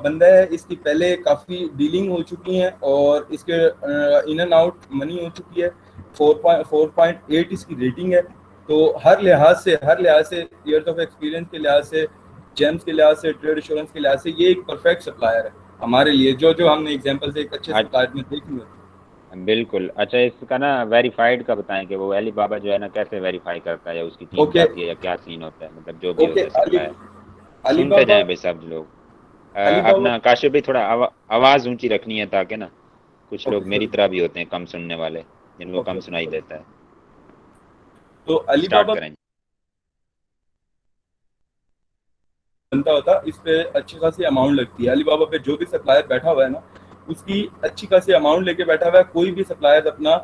बंदा है, इसकी पहले काफ़ी डीलिंग हो चुकी है और इसके इन एंड आउट मनी हो चुकी है। 4.8 इसकी रेटिंग है। तो हर लिहाज से ईयर्स ऑफ एक्सपीरियंस के लिहाज से, जेम्स के लिहाज से, ट्रेड एश्योरेंस के लिहाज से ये एक परफेक्ट सप्लायर है हमारे लिए, जो हमने एग्जांपल से एक अच्छे सप्लायर में देख लिया। बिल्कुल। अच्छा, इसका ना वेरीफाइड का बताएं कि वो अलीबाबा जो है ना कैसे वेरीफाई करता है, या उसकी टीम जाती है, या क्या सीन होता है, मतलब जो भी होता है। सुनते जाएं भाई सब लोग। अपना काशिफ भाई थोड़ा आवाज़ ऊंची रखनी है, ताकि ना कुछ लोग मेरी तरह भी होते हैं कम सुनने वाले, जिनको कम सुनाई देता है। तो अलीबाबा बनता होता, इस पे अच्छी खासी अमाउंट लगती है। अलीबाबा पे जो भी सप्लायर बैठा हुआ है ना, उसकी अच्छी खासी अमाउंट लेके बैठा हुआ है। कोई भी सप्लायर अपना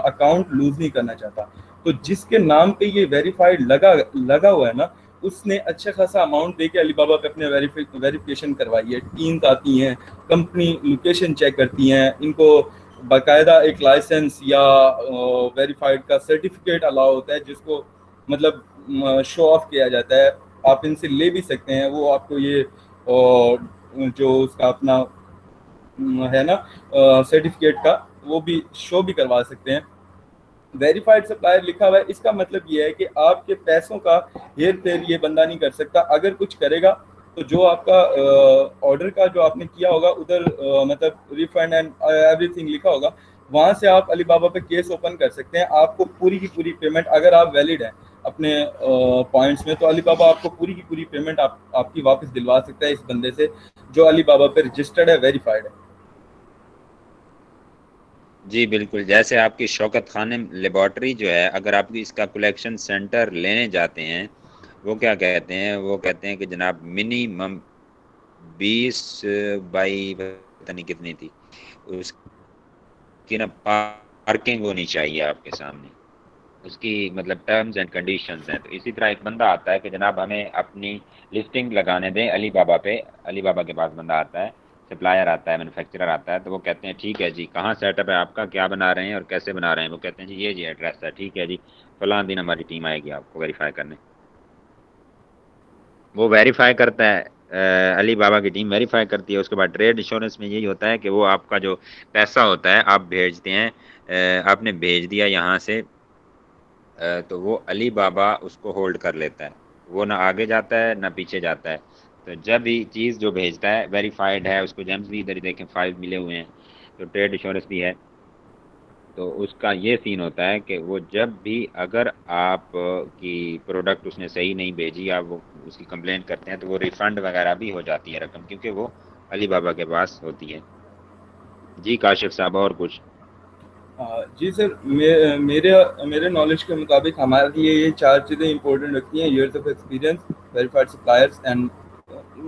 अकाउंट लूज नहीं करना चाहता। तो जिसके नाम पे ये वेरीफाइड लगा हुआ है ना, उसने अच्छा खासा अमाउंट देके अलीबाबा पे अपने वेरिफिकेशन करवाई है। टीम्स आती हैं, कंपनी लोकेशन चेक करती हैं, इनको बाकायदा एक लाइसेंस या वेरीफाइड का सर्टिफिकेट अलाउ होता है, जिसको मतलब शो ऑफ किया जाता है। आप इनसे ले भी सकते हैं, वो आपको ये जो उसका अपना है ना सर्टिफिकेट का, वो भी शो भी करवा सकते हैं। वेरीफाइड सप्लायर लिखा हुआ है, इसका मतलब ये है कि आपके पैसों का हेर फेर ये बंदा नहीं कर सकता। अगर कुछ करेगा तो जो आपका ऑर्डर का जो आपने किया होगा उधर मतलब रिफंड एंड एवरीथिंग लिखा होगा, वहां से आप अलीबाबा पे केस ओपन कर सकते हैं। आपको पूरी की पूरी पेमेंट, अगर आप वैलिड हैं अपने पॉइंट्स में, तो अलीबाबा आपको पूरी की पूरी पेमेंट आपकी वापस दिलवा सकता है इस बंदे से जो अलीबाबा पे रजिस्टर्ड है, वेरीफाइड है। जी बिल्कुल। जैसे आपकी शौकत खानिम लेबॉर्ट्री जो है, अगर आप इसका कलेक्शन सेंटर लेने जाते हैं, वो क्या कहते हैं, वो कहते हैं कि जनाब मिनिमम 20 बाई पता नहीं कितनी थी, उसकी ना पार्किंग होनी चाहिए आपके सामने, उसकी मतलब टर्म्स एंड कंडीशंस हैं। तो इसी तरह एक बंदा आता है कि जनाब हमें अपनी लिस्टिंग लगाने दें अली बाबा पे। अली बाबा के पास बंदा आता है, सप्लायर आता है, मैन्युफैक्चरर आता है, तो वो कहते हैं ठीक है जी, कहाँ सेटअप है आपका, क्या बना रहे हैं और कैसे बना रहे हैं। वो कहते हैं जी एड्रेस है, ठीक है जी, फलां दिन हमारी टीम आएगी आपको वेरीफाई करने। वो वेरीफाई करता है, अली बाबा की टीम वेरीफाई करती है। उसके बाद ट्रेड इंश्योरेंस में यही होता है कि वो आपका जो पैसा होता है आप भेजते हैं, आपने भेज दिया यहाँ से, तो वो अली बाबा उसको होल्ड कर लेता है, वो ना आगे जाता है ना पीछे जाता है। तो जब भी चीज़ जो भेजता है वेरीफाइड है, उसको जेम्स भी इधर ही देखें 5 मिले हुए हैं, तो ट्रेड इंश्योरेंस भी है। तो उसका ये सीन होता है कि वो जब भी अगर आप की प्रोडक्ट उसने सही नहीं भेजी, आप वो उसकी कंप्लेंट करते हैं, तो वो रिफंड वगैरह भी हो जाती है रकम, क्योंकि वो अली बाबा के पास होती है। जी काशिफ साहब और कुछ? जी सर, मेरे मेरे नॉलेज के मुताबिक हमारे लिए ये 4 चीज़ें इंपॉर्टेंट रखती हैं: years of experience, verified suppliers and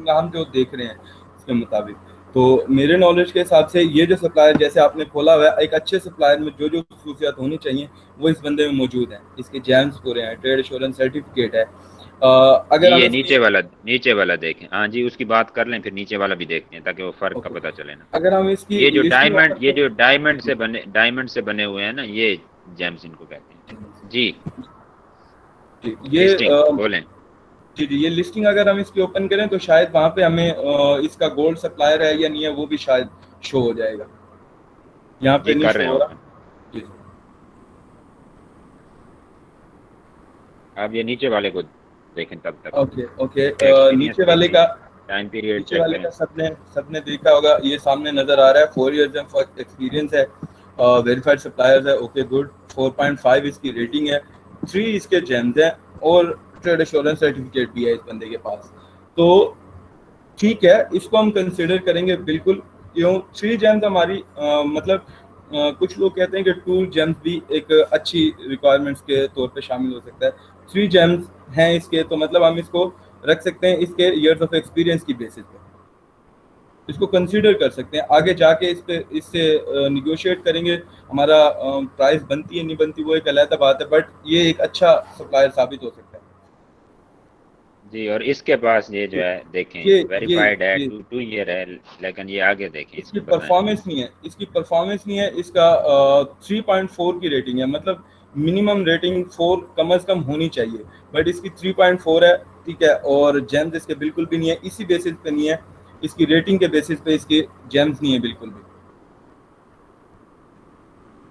हम जो देख रहे हैं इसके मुताबिक। तो मेरे नॉलेज के हिसाब से ये जो सप्लायर जैसे आपने खोला हुआ है, एक अच्छे सप्लायर में जो जो खसूसियात होनी चाहिए वो इस बंदे में मौजूद हैं। इसके जैम्स पूरे हैं, ट्रेड इंश्योरेंस सर्टिफिकेट है। जी अगर हम ये इसकी नीचे वाला देखें, हाँ जी उसकी बात कर लें, फिर नीचे वाला भी देखते हैं ताकि वो फर्क का ओके, पता चले ना। अगर हम इसकी ये जो लिस्टिंग डायमंड, ओपन ये जो करें। डायमंड से बने हुए हैं ना, ये जेम्स इनको कहते हैं जी। जी, ये लिस्टिंग बोलें। जी जी, ये लिस्टिंग अगर हम इसकी ओपन करें तो शायद वहां पे हमें इसका गोल्ड सप्लायर है या नहीं है वो भी शायद शो हो जाएगा। यहाँ पे जी नहीं कर शो रहे हैं हो रहा। ओपन। जी जी। आप ये नीचे वाले को देखें तब तक, ओके ओके, एक्सपीरियंस नीचे वाले देखें, का टाइम पीरियड नीचे चेक वाले करें। का सबने देखा होगा, ये सामने नजर आ रहा है। 4 इयर्स ऑफ एक्सपीरियंस है, वेरीफाइड सप्लायर्स है, ओके गुड। 4.5 इसकी रेटिंग है, 3 इसके जेम्स हैं और ट्रेड एश्योरेंस सर्टिफिकेट भी है इस बंदे के पास। तो ठीक है, इसको हम कंसिडर करेंगे बिल्कुल। क्यों 3 जेम्स हमारी मतलब कुछ लोग कहते हैं कि 2 जेम्स भी एक अच्छी रिक्वायरमेंट्स के तौर पे शामिल हो सकता है। 3 जेम्स हैं इसके, तो मतलब हम इसको रख सकते हैं इसके ईयर्स ऑफ एक्सपीरियंस की बेसिस पे, इसको कंसीडर कर सकते हैं। आगे जाके इससे निगोशिएट करेंगे, हमारा प्राइस बनती है नहीं बनती वो एक अलग बात है, बट ये एक अच्छा सप्लायर साबित हो सकता है। जी और इसके पास ये जो है देखें, ये वेरीफाइड है, ये 2 ईयर है, लेकिन ये आगे देखें, इसकी इसमें बताएं। परफॉर्मेंस नहीं है, इसका 3.4 की रेटिंग है, मतलब मिनिमम रेटिंग 4 कम से कम होनी चाहिए, बट इसकी 3.4 है। ठीक है, और जेम्स इसके बिल्कुल भी नहीं है, इसी बेसिस पे नहीं है, इसकी रेटिंग के बेसिस पे इसके जेम्स नहीं है बिल्कुल भी।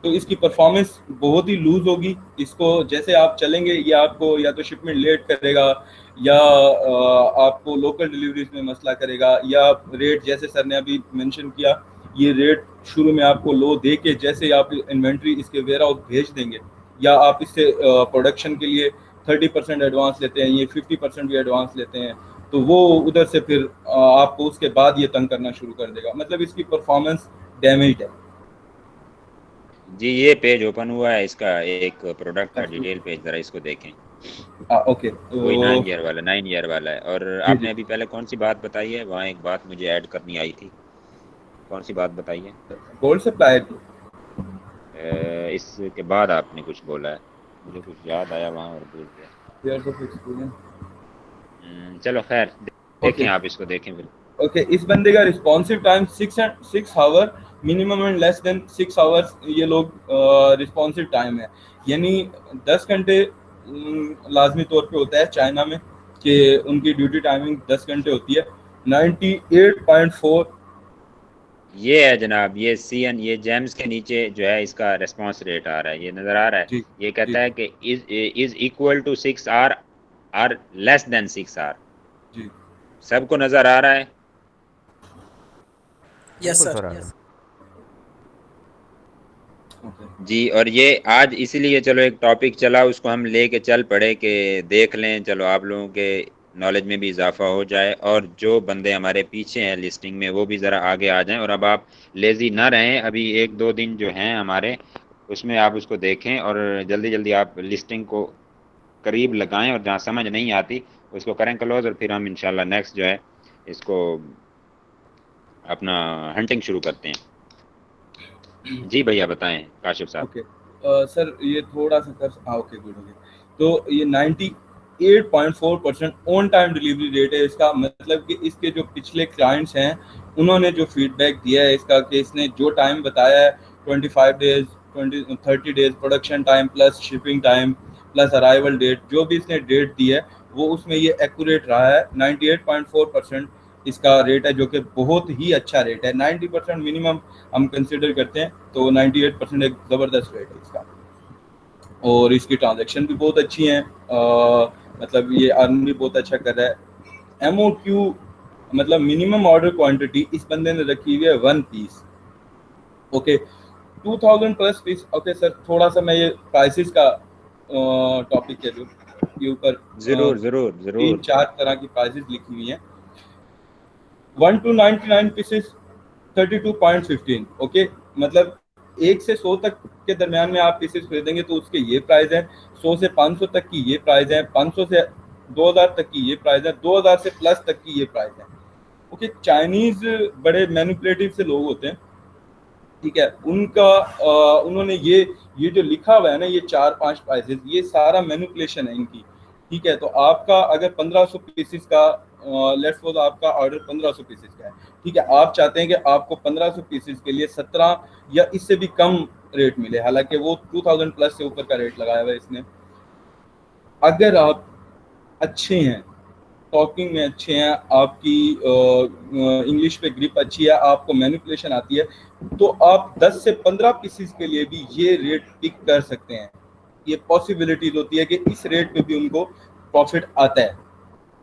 तो इसकी परफॉर्मेंस बहुत ही लूज होगी। इसको जैसे आप चलेंगे ये आपको या तो शिपमेंट लेट करेगा, या आपको लोकल डिलीवरीज में मसला करेगा, या रेट जैसे सर ने अभी मेंशन किया, ये रेट शुरू में आपको लो दे के जैसे आप इन्वेंट्री इसके वेयर हाउस भेज देंगे, या आप इससे प्रोडक्शन के लिए 30% एडवांस लेते हैं, ये 50% भी एडवांस लेते हैं, तो वो उधर से फिर आपको उसके बाद ये तंग करना शुरू कर देगा। मतलब इसकी परफॉर्मेंस डैमेज है। जी ये पेज ओपन हुआ है इसका, एक प्रोडक्ट का डिटेल पेज, जरा इसको देखें। ओके, वही तो 9 ईयर वाला है। और जी आपने जी, अभी पहले कौन सी बात बताई है, वहाँ एक बात मुझे ऐड करनी आई थी, कौन सी बात बताई है? गोल्ड सप्लायर की इसके बाद आपने कुछ बोला है, मुझे कुछ याद आया वहाँ और भूल गया। Years of experience. चलो खैर, देखें ओके आप इसको देखें फिर। ओके, इस बंदे का responsive time 6 hour minimum and less than 6 hours, ये लोग रिस्पॉन्सिव टाइम है, यानी 10 घंटे लाजमी तौर पे होता है चाइना में कि उनकी ड्यूटी टाइमिंग 10 घंटे होती है। 98.4 ये है जनाब, ये CN, ये जेम्स के नीचे जो है इसका रेस्पॉन्स रेट आ रहा है, ये नज़र आ रहा है। जी ये जी कहता है कि इज इक्वल टू 6 आवर और लेस देन 6 आवर। जी, सबको नज़र आ रहा है? यस बिल्कुल सर। सर आ रहा है। ओके जी और ये आज इसीलिए चलो एक टॉपिक चला, उसको हम लेके चल पड़े कि देख लें, चलो आप लोगों के नॉलेज में भी इजाफा हो जाए, और जो बंदे हमारे पीछे हैं लिस्टिंग में वो भी ज़रा आगे आ जाएं। और अब आप लेज़ी ना रहें, अभी 1-2 दिन जो हैं हमारे, उसमें आप उसको देखें और जल्दी जल्दी आप लिस्टिंग को करीब लगाएं, और जहाँ समझ नहीं आती उसको करें क्लोज, और फिर हम इंशाल्लाह नेक्स्ट जो है इसको अपना हंटिंग शुरू करते हैं। जी भैया बताएं काशिफ साहब। ओके सर ये थोड़ा सा कर ओके गुड ओके। तो ये 98.4% ऑन टाइम डिलीवरी रेट है इसका, मतलब कि इसके जो पिछले क्लाइंट्स हैं उन्होंने जो फीडबैक दिया है इसका कि इसने जो टाइम बताया है 25 days 30 days production time plus shipping time plus arrival date, जो भी इसने डेट दी है वो उसमें ये एक्यूरेट रहा है। 98.4% इसका रेट है जो कि बहुत ही अच्छा रेट है। 90% मिनिमम हम कंसिडर करते हैं तो 98% एक ज़बरदस्त रेट है इसका। और इसकी ट्रांजैक्शन भी बहुत अच्छी हैं, मतलब ये अर्न भी बहुत अच्छा कर रहा है। MOQ मतलब मिनिमम ऑर्डर क्वांटिटी इस बंदे ने रखी हुई है 1 piece. Okay 2000 plus piece. Okay sir थोड़ा सा मैं ये प्राइसेस का टॉपिक के ऊपर जरूर जरूर 3-4 तरह की प्राइसेस लिखी हुई हैं। 1 to 99 पीसेस 32.15। ओके मतलब 1 से 100 तक के दरमियान में आप पीसेस खरीदेंगे तो उसके ये प्राइस है। 100 से 500 तक की ये प्राइस है। 500 से 2000 तक की ये प्राइस है। 2000 से प्लस तक की ये प्राइस है। ओके चाइनीज बड़े मैनिपुलेटिव से लोग होते हैं, ठीक है, उनका उन्होंने ये जो लिखा हुआ है ना ये 4-5 प्राइसेस, ये सारा मैनिपुलेशन है इनकी, ठीक है। तो आपका अगर 1500 पीसेस का लेट्स सपोज आपका ऑर्डर 1500 पीसेस का है, ठीक है, आप चाहते हैं कि आपको 1500 पीसेस के लिए 17 या इससे भी कम रेट मिले, हालांकि वो 2000 प्लस से ऊपर का रेट लगाया हुआ है इसने। अगर आप अच्छे हैं, टॉकिंग में अच्छे हैं, आपकी इंग्लिश पे ग्रिप अच्छी है, आपको मैनिपुलेशन आती है, तो आप 10 से 15 पीसेस के लिए भी ये रेट पिक कर सकते हैं। ये पॉसिबिलिटीज होती है कि इस रेट पे भी उनको प्रॉफिट आता है।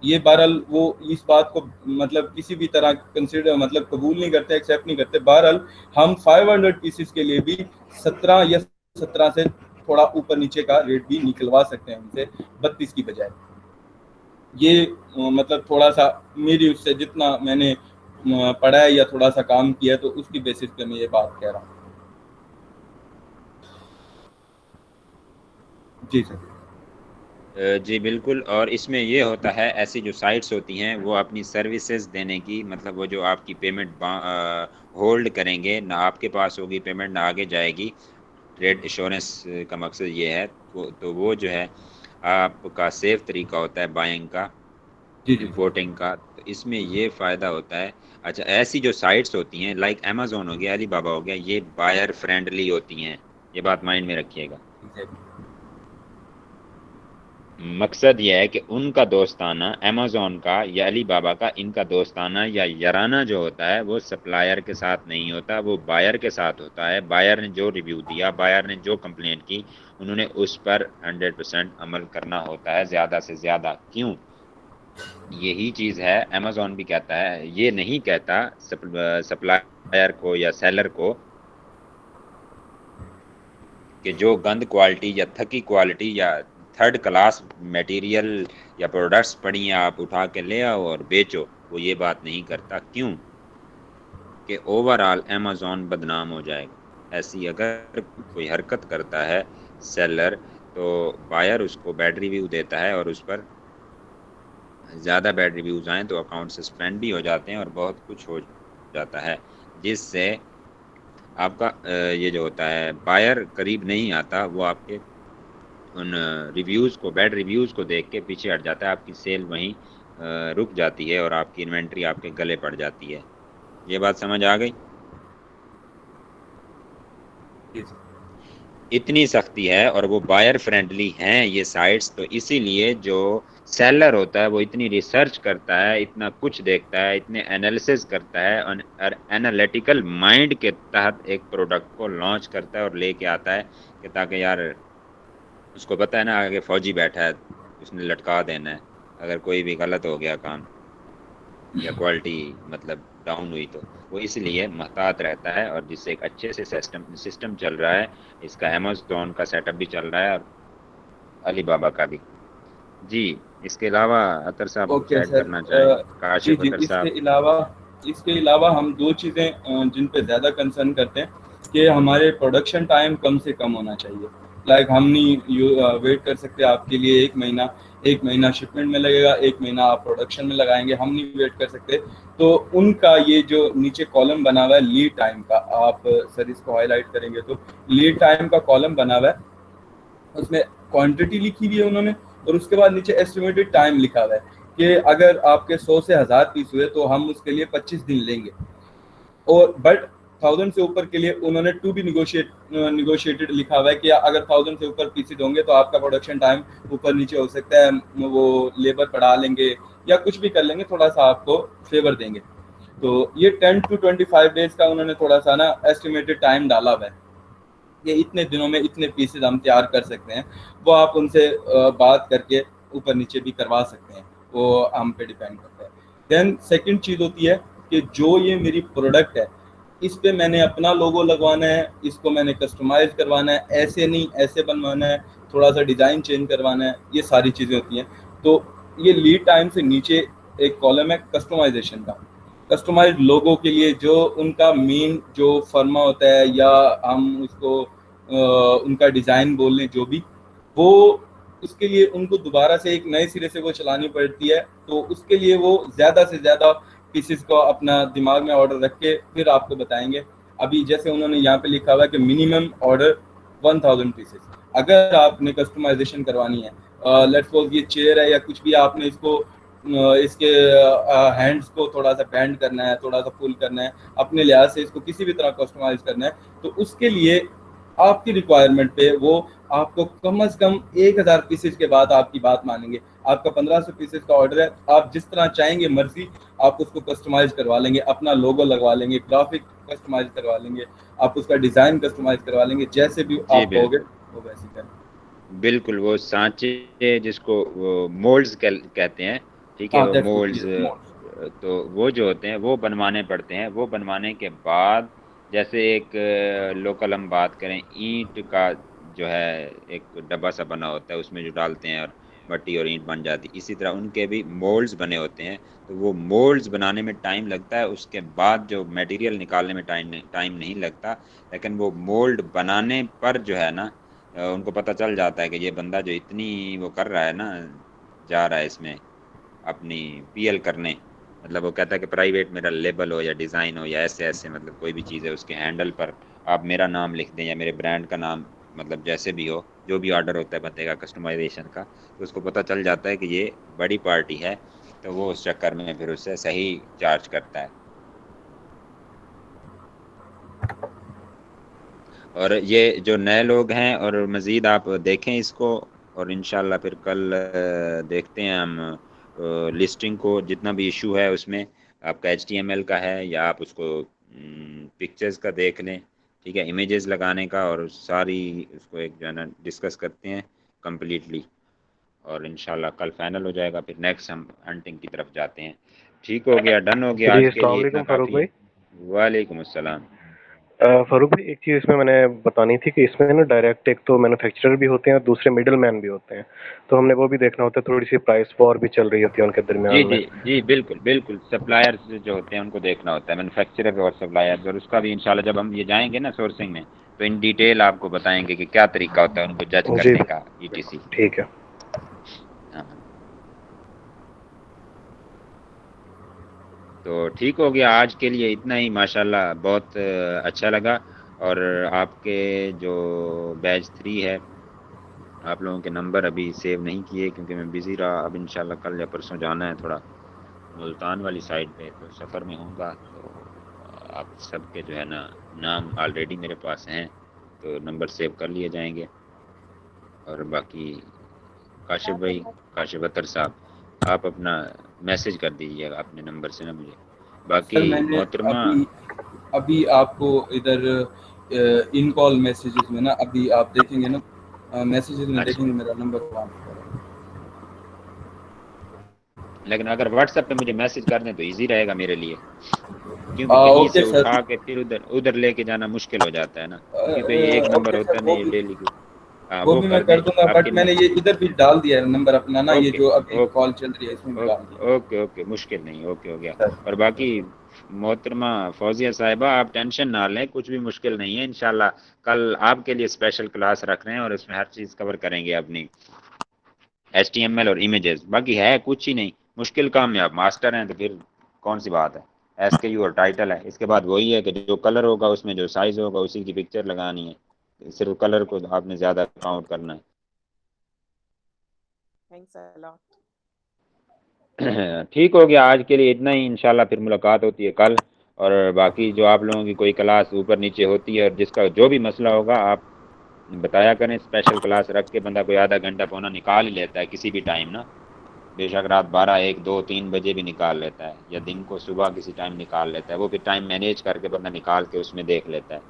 ये बहरहाल वो इस बात को मतलब किसी भी तरह कंसिडर मतलब कबूल नहीं करते, एक्सेप्ट नहीं करते। बहरहाल हम 500 पीसेस के लिए भी 17 या 17 से थोड़ा ऊपर नीचे का रेट भी निकलवा सकते हैं उनसे 32 की बजाय। ये मतलब थोड़ा सा मेरी उससे जितना मैंने पढ़ा है या थोड़ा सा काम किया है तो उसकी बेसिस पे मैं ये बात कह रहा हूँ। जी सर। जी बिल्कुल। और इसमें ये होता है ऐसी जो साइट्स होती हैं वो अपनी सर्विसेज देने की मतलब वो जो आपकी पेमेंट होल्ड करेंगे, ना आपके पास होगी पेमेंट ना आगे जाएगी। ट्रेड इंश्योरेंस का मकसद ये है तो वो जो है आपका सेफ तरीका होता है बाइंग का, इंपोर्टिंग का। तो इसमें ये फ़ायदा होता है। अच्छा ऐसी जो साइट्स होती हैं लाइक अमेज़ोन हो गया, अली बाबा हो गया, ये बायर फ्रेंडली होती हैं, ये बात माइंड में रखिएगा। मकसद यह है कि उनका दोस्ताना अमेज़ोन का या अली बाबा का इनका दोस्ताना या याराना जो होता है वो सप्लायर के साथ नहीं होता, वो बायर के साथ होता है। बायर ने जो रिव्यू दिया, बायर ने जो कंप्लेंट की, उन्होंने उस पर 100% अमल करना होता है, ज़्यादा से ज़्यादा। क्यों? यही चीज़ है अमेज़ोन भी कहता है, ये नहीं कहता सप्लायर को या सेलर को कि जो गंद क्वालिटी या थकी क्वालिटी या थर्ड क्लास मटेरियल या प्रोडक्ट्स पड़ी हैं आप उठा के ले आओ और बेचो, वो ये बात नहीं करता। क्यों? कि ओवरऑल अमेज़ोन बदनाम हो जाएगा। ऐसी अगर कोई हरकत करता है सेलर तो बायर उसको बैड रिव्यू देता है और उस पर ज़्यादा बैड रिव्यूज़ आएँ तो अकाउंट सस्पेंड भी हो जाते हैं और बहुत कुछ हो जाता है, जिससे आपका ये जो होता है बायर करीब नहीं आता, वो आपके उन रिव्यूज़ को बैड रिव्यूज़ को देख के पीछे हट जाता है, आपकी सेल वहीं रुक जाती है और आपकी इन्वेंट्री आपके गले पड़ जाती है। ये बात समझ आ गई? इतनी सख्ती है और वो बायर फ्रेंडली हैं ये साइट्स, तो इसीलिए जो सेलर होता है वो इतनी रिसर्च करता है, इतना कुछ देखता है, इतने एनालिसिस करता है और एनालिटिकल माइंड के तहत एक प्रोडक्ट को लॉन्च करता है और लेके आता है कि ताकि यार उसको पता है ना आगे फौजी बैठा है, उसने लटका देना है अगर कोई भी गलत हो गया काम या क्वालिटी मतलब डाउन हुई तो। वो इसलिए महतात रहता है और जिससे एक अच्छे से सिस्टम चल रहा है। इसका अमेज़न का सेटअप भी चल रहा है और अली बाबा का भी। जी इसके अलावा अतर साहब ऐड करना चाहें? काशिफ अतर साहब। इसके अलावा हम दो चीज़ें जिन पे ज़्यादा कंसर्न करते हैं कि हमारे प्रोडक्शन टाइम कम से कम होना चाहिए। लाइक हम नहीं वेट कर सकते आपके लिए 1 महीना एक महीना शिपमेंट में लगेगा, एक महीना आप प्रोडक्शन में लगाएंगे, हम नहीं वेट कर सकते। तो उनका ये जो नीचे कॉलम बना हुआ है लीड टाइम का, आप सर इसको हाईलाइट करेंगे तो लीड टाइम का कॉलम बना हुआ है, उसमें क्वांटिटी लिखी हुई है उन्होंने, और उसके बाद नीचे एस्टिमेटेड टाइम लिखा हुआ है कि अगर आपके 100 से 1000 पीस हुए तो हम उसके लिए 25 दिन लेंगे। और बट 1000 से ऊपर के लिए उन्होंने टू बी निगोशिएटेड लिखा हुआ है कि अगर 1000 से ऊपर पीसेज होंगे तो आपका प्रोडक्शन टाइम ऊपर नीचे हो सकता है, वो लेबर बढ़ा लेंगे या कुछ भी कर लेंगे, थोड़ा सा आपको फेवर देंगे। तो ये 10 to 25 डेज का उन्होंने थोड़ा सा ना एस्टिमेटेड टाइम डाला हुआ है, ये इतने दिनों में इतने पीसेज हम तैयार कर सकते हैं। वो आप उनसे बात करके ऊपर नीचे भी करवा सकते हैं, वो हम पे डिपेंड करता है। देन सेकंड चीज़ होती है कि जो ये मेरी प्रोडक्ट है इस पे मैंने अपना लोगो लगवाना है, इसको मैंने कस्टमाइज करवाना है, ऐसे नहीं ऐसे बनवाना है, थोड़ा सा डिज़ाइन चेंज करवाना है, ये सारी चीज़ें होती हैं। तो ये लीड टाइम से नीचे एक कॉलम है कस्टमाइजेशन का, कस्टमाइज लोगो के लिए जो उनका मेन जो फर्मा होता है या हम उसको उनका डिज़ाइन बोल लें जो भी, वो उसके लिए उनको दोबारा से एक नए सिरे से वो चलानी पड़ती है। तो उसके लिए वो ज़्यादा से ज़्यादा पीसेस को अपना दिमाग में ऑर्डर रख के फिर आपको बताएंगे। अभी जैसे उन्होंने यहाँ पे लिखा हुआ है कि मिनिमम ऑर्डर 1000 पीसेस। अगर आपने कस्टमाइजेशन करवानी है, लेट्स सपोज ये चेयर है या कुछ भी, आपने इसको इसके हैंड्स को थोड़ा सा बैंड करना है, थोड़ा सा पुल करना है, अपने लिहाज से इसको किसी भी तरह कस्टमाइज करना है, तो उसके लिए आपकी रिक्वायरमेंट पे वो आपको कम से कम 1000 पीसेज के बाद आपकी बात मानेंगे। आपका 1500 पीसेज का ऑर्डर है, आप जिस तरह चाहेंगे मर्जी आप उसको कस्टमाइज करवा लेंगे, अपना लोगो लगवा लेंगे, ग्राफिक कस्टमाइज करवा लेंगे, आप उसका डिज़ाइन कस्टमाइज करवा लेंगे, जैसे भी आप कहोगे वो वैसे करें। बिल्कुल, वो सांचे जिसको वो मोल्ड्स कहते हैं, ठीक है, वो मोल्ड्स, तो वो जो होते हैं वो बनवाने पड़ते हैं। वो बनवाने के बाद जैसे एक लोकल हम बात करें, ईंट का जो है एक डब्बा सा बना होता है, उसमें जो डालते हैं और मट्टी और ईंट बन जाती, इसी तरह उनके भी मोल्ड्स बने होते हैं। तो वो मोल्ड्स बनाने में टाइम लगता है, उसके बाद जो मटेरियल निकालने में टाइम नहीं लगता, लेकिन वो मोल्ड बनाने पर जो है ना उनको पता चल जाता है कि ये बंदा जो इतनी वो कर रहा है ना, जा रहा है इसमें अपनी पीएल करने, मतलब वो कहता है कि प्राइवेट मेरा लेबल हो या डिज़ाइन हो या ऐसे ऐसे, मतलब कोई भी चीज़ है उसके हैंडल पर आप मेरा नाम लिख दें या मेरे ब्रांड का नाम, मतलब जैसे भी हो, जो भी ऑर्डर होता है बंदे का कस्टमाइजेशन का, तो उसको पता चल जाता है कि ये बड़ी पार्टी है, तो वो उस चक्कर में फिर उससे सही चार्ज करता है। और ये जो नए लोग हैं, और मज़ीद आप देखें इसको, और इंशाल्लाह फिर कल देखते हैं हम लिस्टिंग को, जितना भी इशू है उसमें आपका HTML का है या आप उसको पिक्चर्स का देख लें, ठीक है, इमेजेस लगाने का, और सारी उसको एक जो है ना डिस्कस करते हैं कम्प्लीटली, और इंशाल्लाह कल फाइनल हो जाएगा। फिर नेक्स्ट हम हंटिंग की तरफ जाते हैं। ठीक हो गया, डन हो गया आज के लिए, इतना फारूक काफ़ी है। भाई। वालेकुम अस्सलाम। फारूक भाई, एक चीज़ इसमें मैंने बतानी थी कि इसमें ना डायरेक्ट एक तो मैन्युफैक्चरर भी होते हैं और दूसरे मिडल मैन भी होते हैं, तो हमने वो भी देखना होता है, थोड़ी सी प्राइस वॉर भी चल रही होती है उनके जी दरमियान में। जी जी, बिल्कुल बिल्कुल, सप्लायर्स जो होते हैं उनको देखना होता है, मैन्युफैक्चरर और सप्लायर्स, और उसका भी इंशाल्लाह जब हम ये जाएंगे ना सोर्सिंग में, तो इन डिटेल आपको बताएंगे कि क्या तरीका होता है उनको जज जी करने का, ETC। ठीक है। हाँ, तो ठीक हो गया, आज के लिए इतना ही। माशाल्लाह बहुत अच्छा लगा। और आपके जो बैच 3 है, आप लोगों के नंबर अभी सेव नहीं किए क्योंकि मैं बिज़ी रहा। अब इंशाल्लाह कल या परसों जाना है थोड़ा मुल्तान वाली साइड पे, तो सफ़र में होऊंगा, तो आप सबके जो है ना नाम ऑलरेडी मेरे पास हैं, तो नंबर सेव कर लिए जाएंगे। और बाकी काशिफ भाई, काशिफ अतर साहब, आप अपना मैसेज कर दीजिएगा अपने नंबर से ना मुझे। बाकी सर मैंने मोहतरमा, अभी आपको इधर इन कॉल मैसेजेस में ना, अभी आप देखेंगे ना मैसेजेस में, देखेंगे मेरा नंबर वहाँ पर। लेकिन अगर व्हाट्सएप पे मुझे मैसेज कर दें तो इजी रहेगा मेरे लिए, क्योंकि कहीं से उठा के फिर उधर लेके जाना मुश्किल हो जाता है ना, क्योंकि ये एक नंबर होता है ना, ये डेली की। हाँ, वो भी मैं कर दूंगा, बट मैंने ये इधर भी डाल दिया है नंबर अपना ना, ये जो अभी कॉल चल रही है इसमें भी डाल दिया। ओके ओके, मुश्किल नहीं, ओके हो गया। और बाकी मोहतरमा फौजिया साहिबा, आप टेंशन ना लें, कुछ भी मुश्किल नहीं है। इंशाल्लाह कल आपके लिए स्पेशल क्लास रख रहे हैं और इसमें हर चीज़ कवर करेंगे अपनी HTML और इमेजेस, बाकी है कुछ ही नहीं, मुश्किल काम में आप मास्टर हैं तो फिर कौन सी बात है। SKU और टाइटल है, इसके बाद वही है कि जो कलर होगा उसमें जो साइज होगा उसी की पिक्चर लगानी है, सिर्फ कलर को आपने ज़्यादा काउंट करना है। Thanks a lot. ठीक हो गया, आज के लिए इतना ही, इंशाल्लाह फिर मुलाकात होती है कल। और बाकी जो आप लोगों की कोई क्लास ऊपर नीचे होती है और जिसका जो भी मसला होगा आप बताया करें, स्पेशल क्लास रख के बंदा कोई आधा घंटा पौना निकाल ही लेता है किसी भी टाइम ना, बेशक रात 12, 1, 2, 3 बजे भी निकाल लेता है, या दिन को सुबह किसी टाइम निकाल लेता है, वो फिर टाइम मैनेज करके बंदा निकाल के उसमें देख लेता है।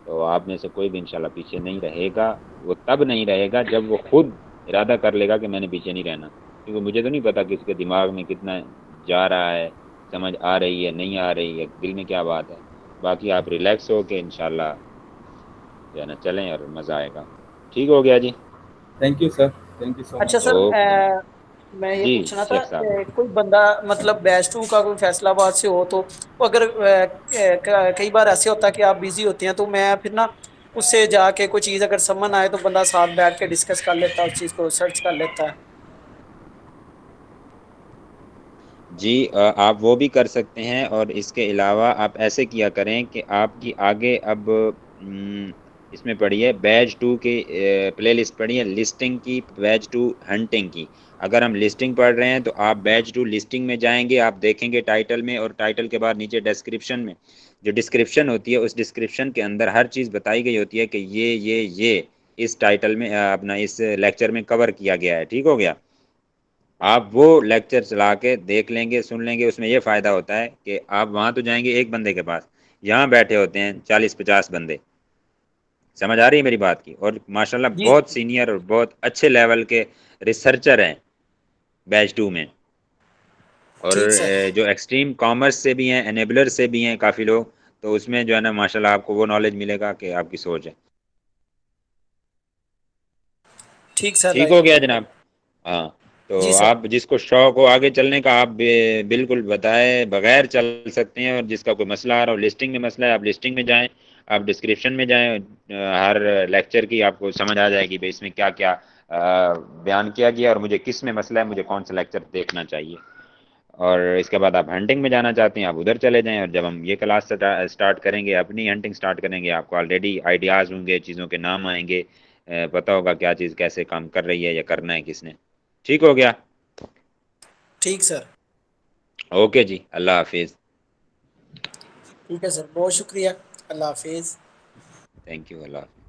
तो आप में से कोई भी इंशाल्लाह पीछे नहीं रहेगा, वो तब नहीं रहेगा जब वो खुद इरादा कर लेगा कि मैंने पीछे नहीं रहना, क्योंकि मुझे तो नहीं पता किसके दिमाग में कितना जा रहा है, समझ आ रही है नहीं आ रही है, दिल में क्या बात है। बाकी आप रिलैक्स हो के इंशाल्लाह जो है ना चलें और मज़ा आएगा। ठीक हो गया जी, thank you sir, thank you so अच्छा मच। सर, मैं ये जी पूछना था शेख साहब। कोई बंदा मतलब बैच 2 का कोई फैसलाबाद से हो तो अगर कई बार ऐसे होता है कि आप बिजी होते हैं तो मैं फिर ना उससे जाके कोई चीज़ अगर समझ आए तो बंदा साथ बैठ के डिस्कस कर लेता है, उस चीज़ को सर्च कर लेता है। जी आप वो भी कर सकते हैं, और इसके अलावा आप ऐसे किया करें कि आपकी आगे अब इसमें पढ़िए बैच 2 के प्लेलिस्ट पढ़िए लिस्टिंग की, बैच 2 हंटिंग की। अगर हम लिस्टिंग पढ़ रहे हैं तो आप बैच 2 लिस्टिंग में जाएंगे, आप देखेंगे टाइटल में, और टाइटल के बाद नीचे डिस्क्रिप्शन में जो डिस्क्रिप्शन होती है उस डिस्क्रिप्शन के अंदर हर चीज़ बताई गई होती है कि ये इस टाइटल में अपना इस लेक्चर में कवर किया गया है। ठीक हो गया, आप वो लेक्चर चला के देख लेंगे, सुन लेंगे, उसमें ये फ़ायदा होता है कि आप वहाँ तो जाएंगे एक बंदे के पास, यहाँ बैठे होते हैं 40-50 बंदे। समझ आ रही है मेरी बात की? और माशाल्लाह जी बहुत सीनियर और बहुत अच्छे लेवल के रिसर्चर हैं बैच 2 में, और ठीक सर, जो एक्सट्रीम कॉमर्स से भी हैं, एनेबलर से भी हैं काफ़ी लोग, तो उसमें जो है ना माशाल्लाह आपको वो नॉलेज मिलेगा कि आपकी सोच है। ठीक सर, ठीक राइट। हो गया जनाब। हाँ, तो जी सर, आप जिसको शौक हो आगे चलने का आप बिल्कुल बताए बगैर चल सकते हैं, और जिसका कोई मसला आ रहा हो, लिस्टिंग में मसला है, आप लिस्टिंग में जाएं, आप डिस्क्रिप्शन में जाएं, हर लेक्चर की आपको समझ आ जाएगी भाई इसमें क्या क्या बयान किया गया और मुझे किस में मसला है, मुझे कौन सा लेक्चर देखना चाहिए। और इसके बाद आप हंटिंग में जाना चाहते हैं आप उधर चले जाएं, और जब हम ये क्लास स्टार्ट करेंगे, अपनी हंटिंग स्टार्ट करेंगे, आपको ऑलरेडी आइडियाज़ होंगे, चीज़ों के नाम आएंगे, पता होगा क्या चीज़ कैसे काम कर रही है या करना है किसने। ठीक हो गया, ठीक सर, ओके जी, अल्लाह हाफिज़। ठीक है सर, बहुत शुक्रिया, अल्लाह हाफिज़। थैंक यू, अल्लाह हाफिज़।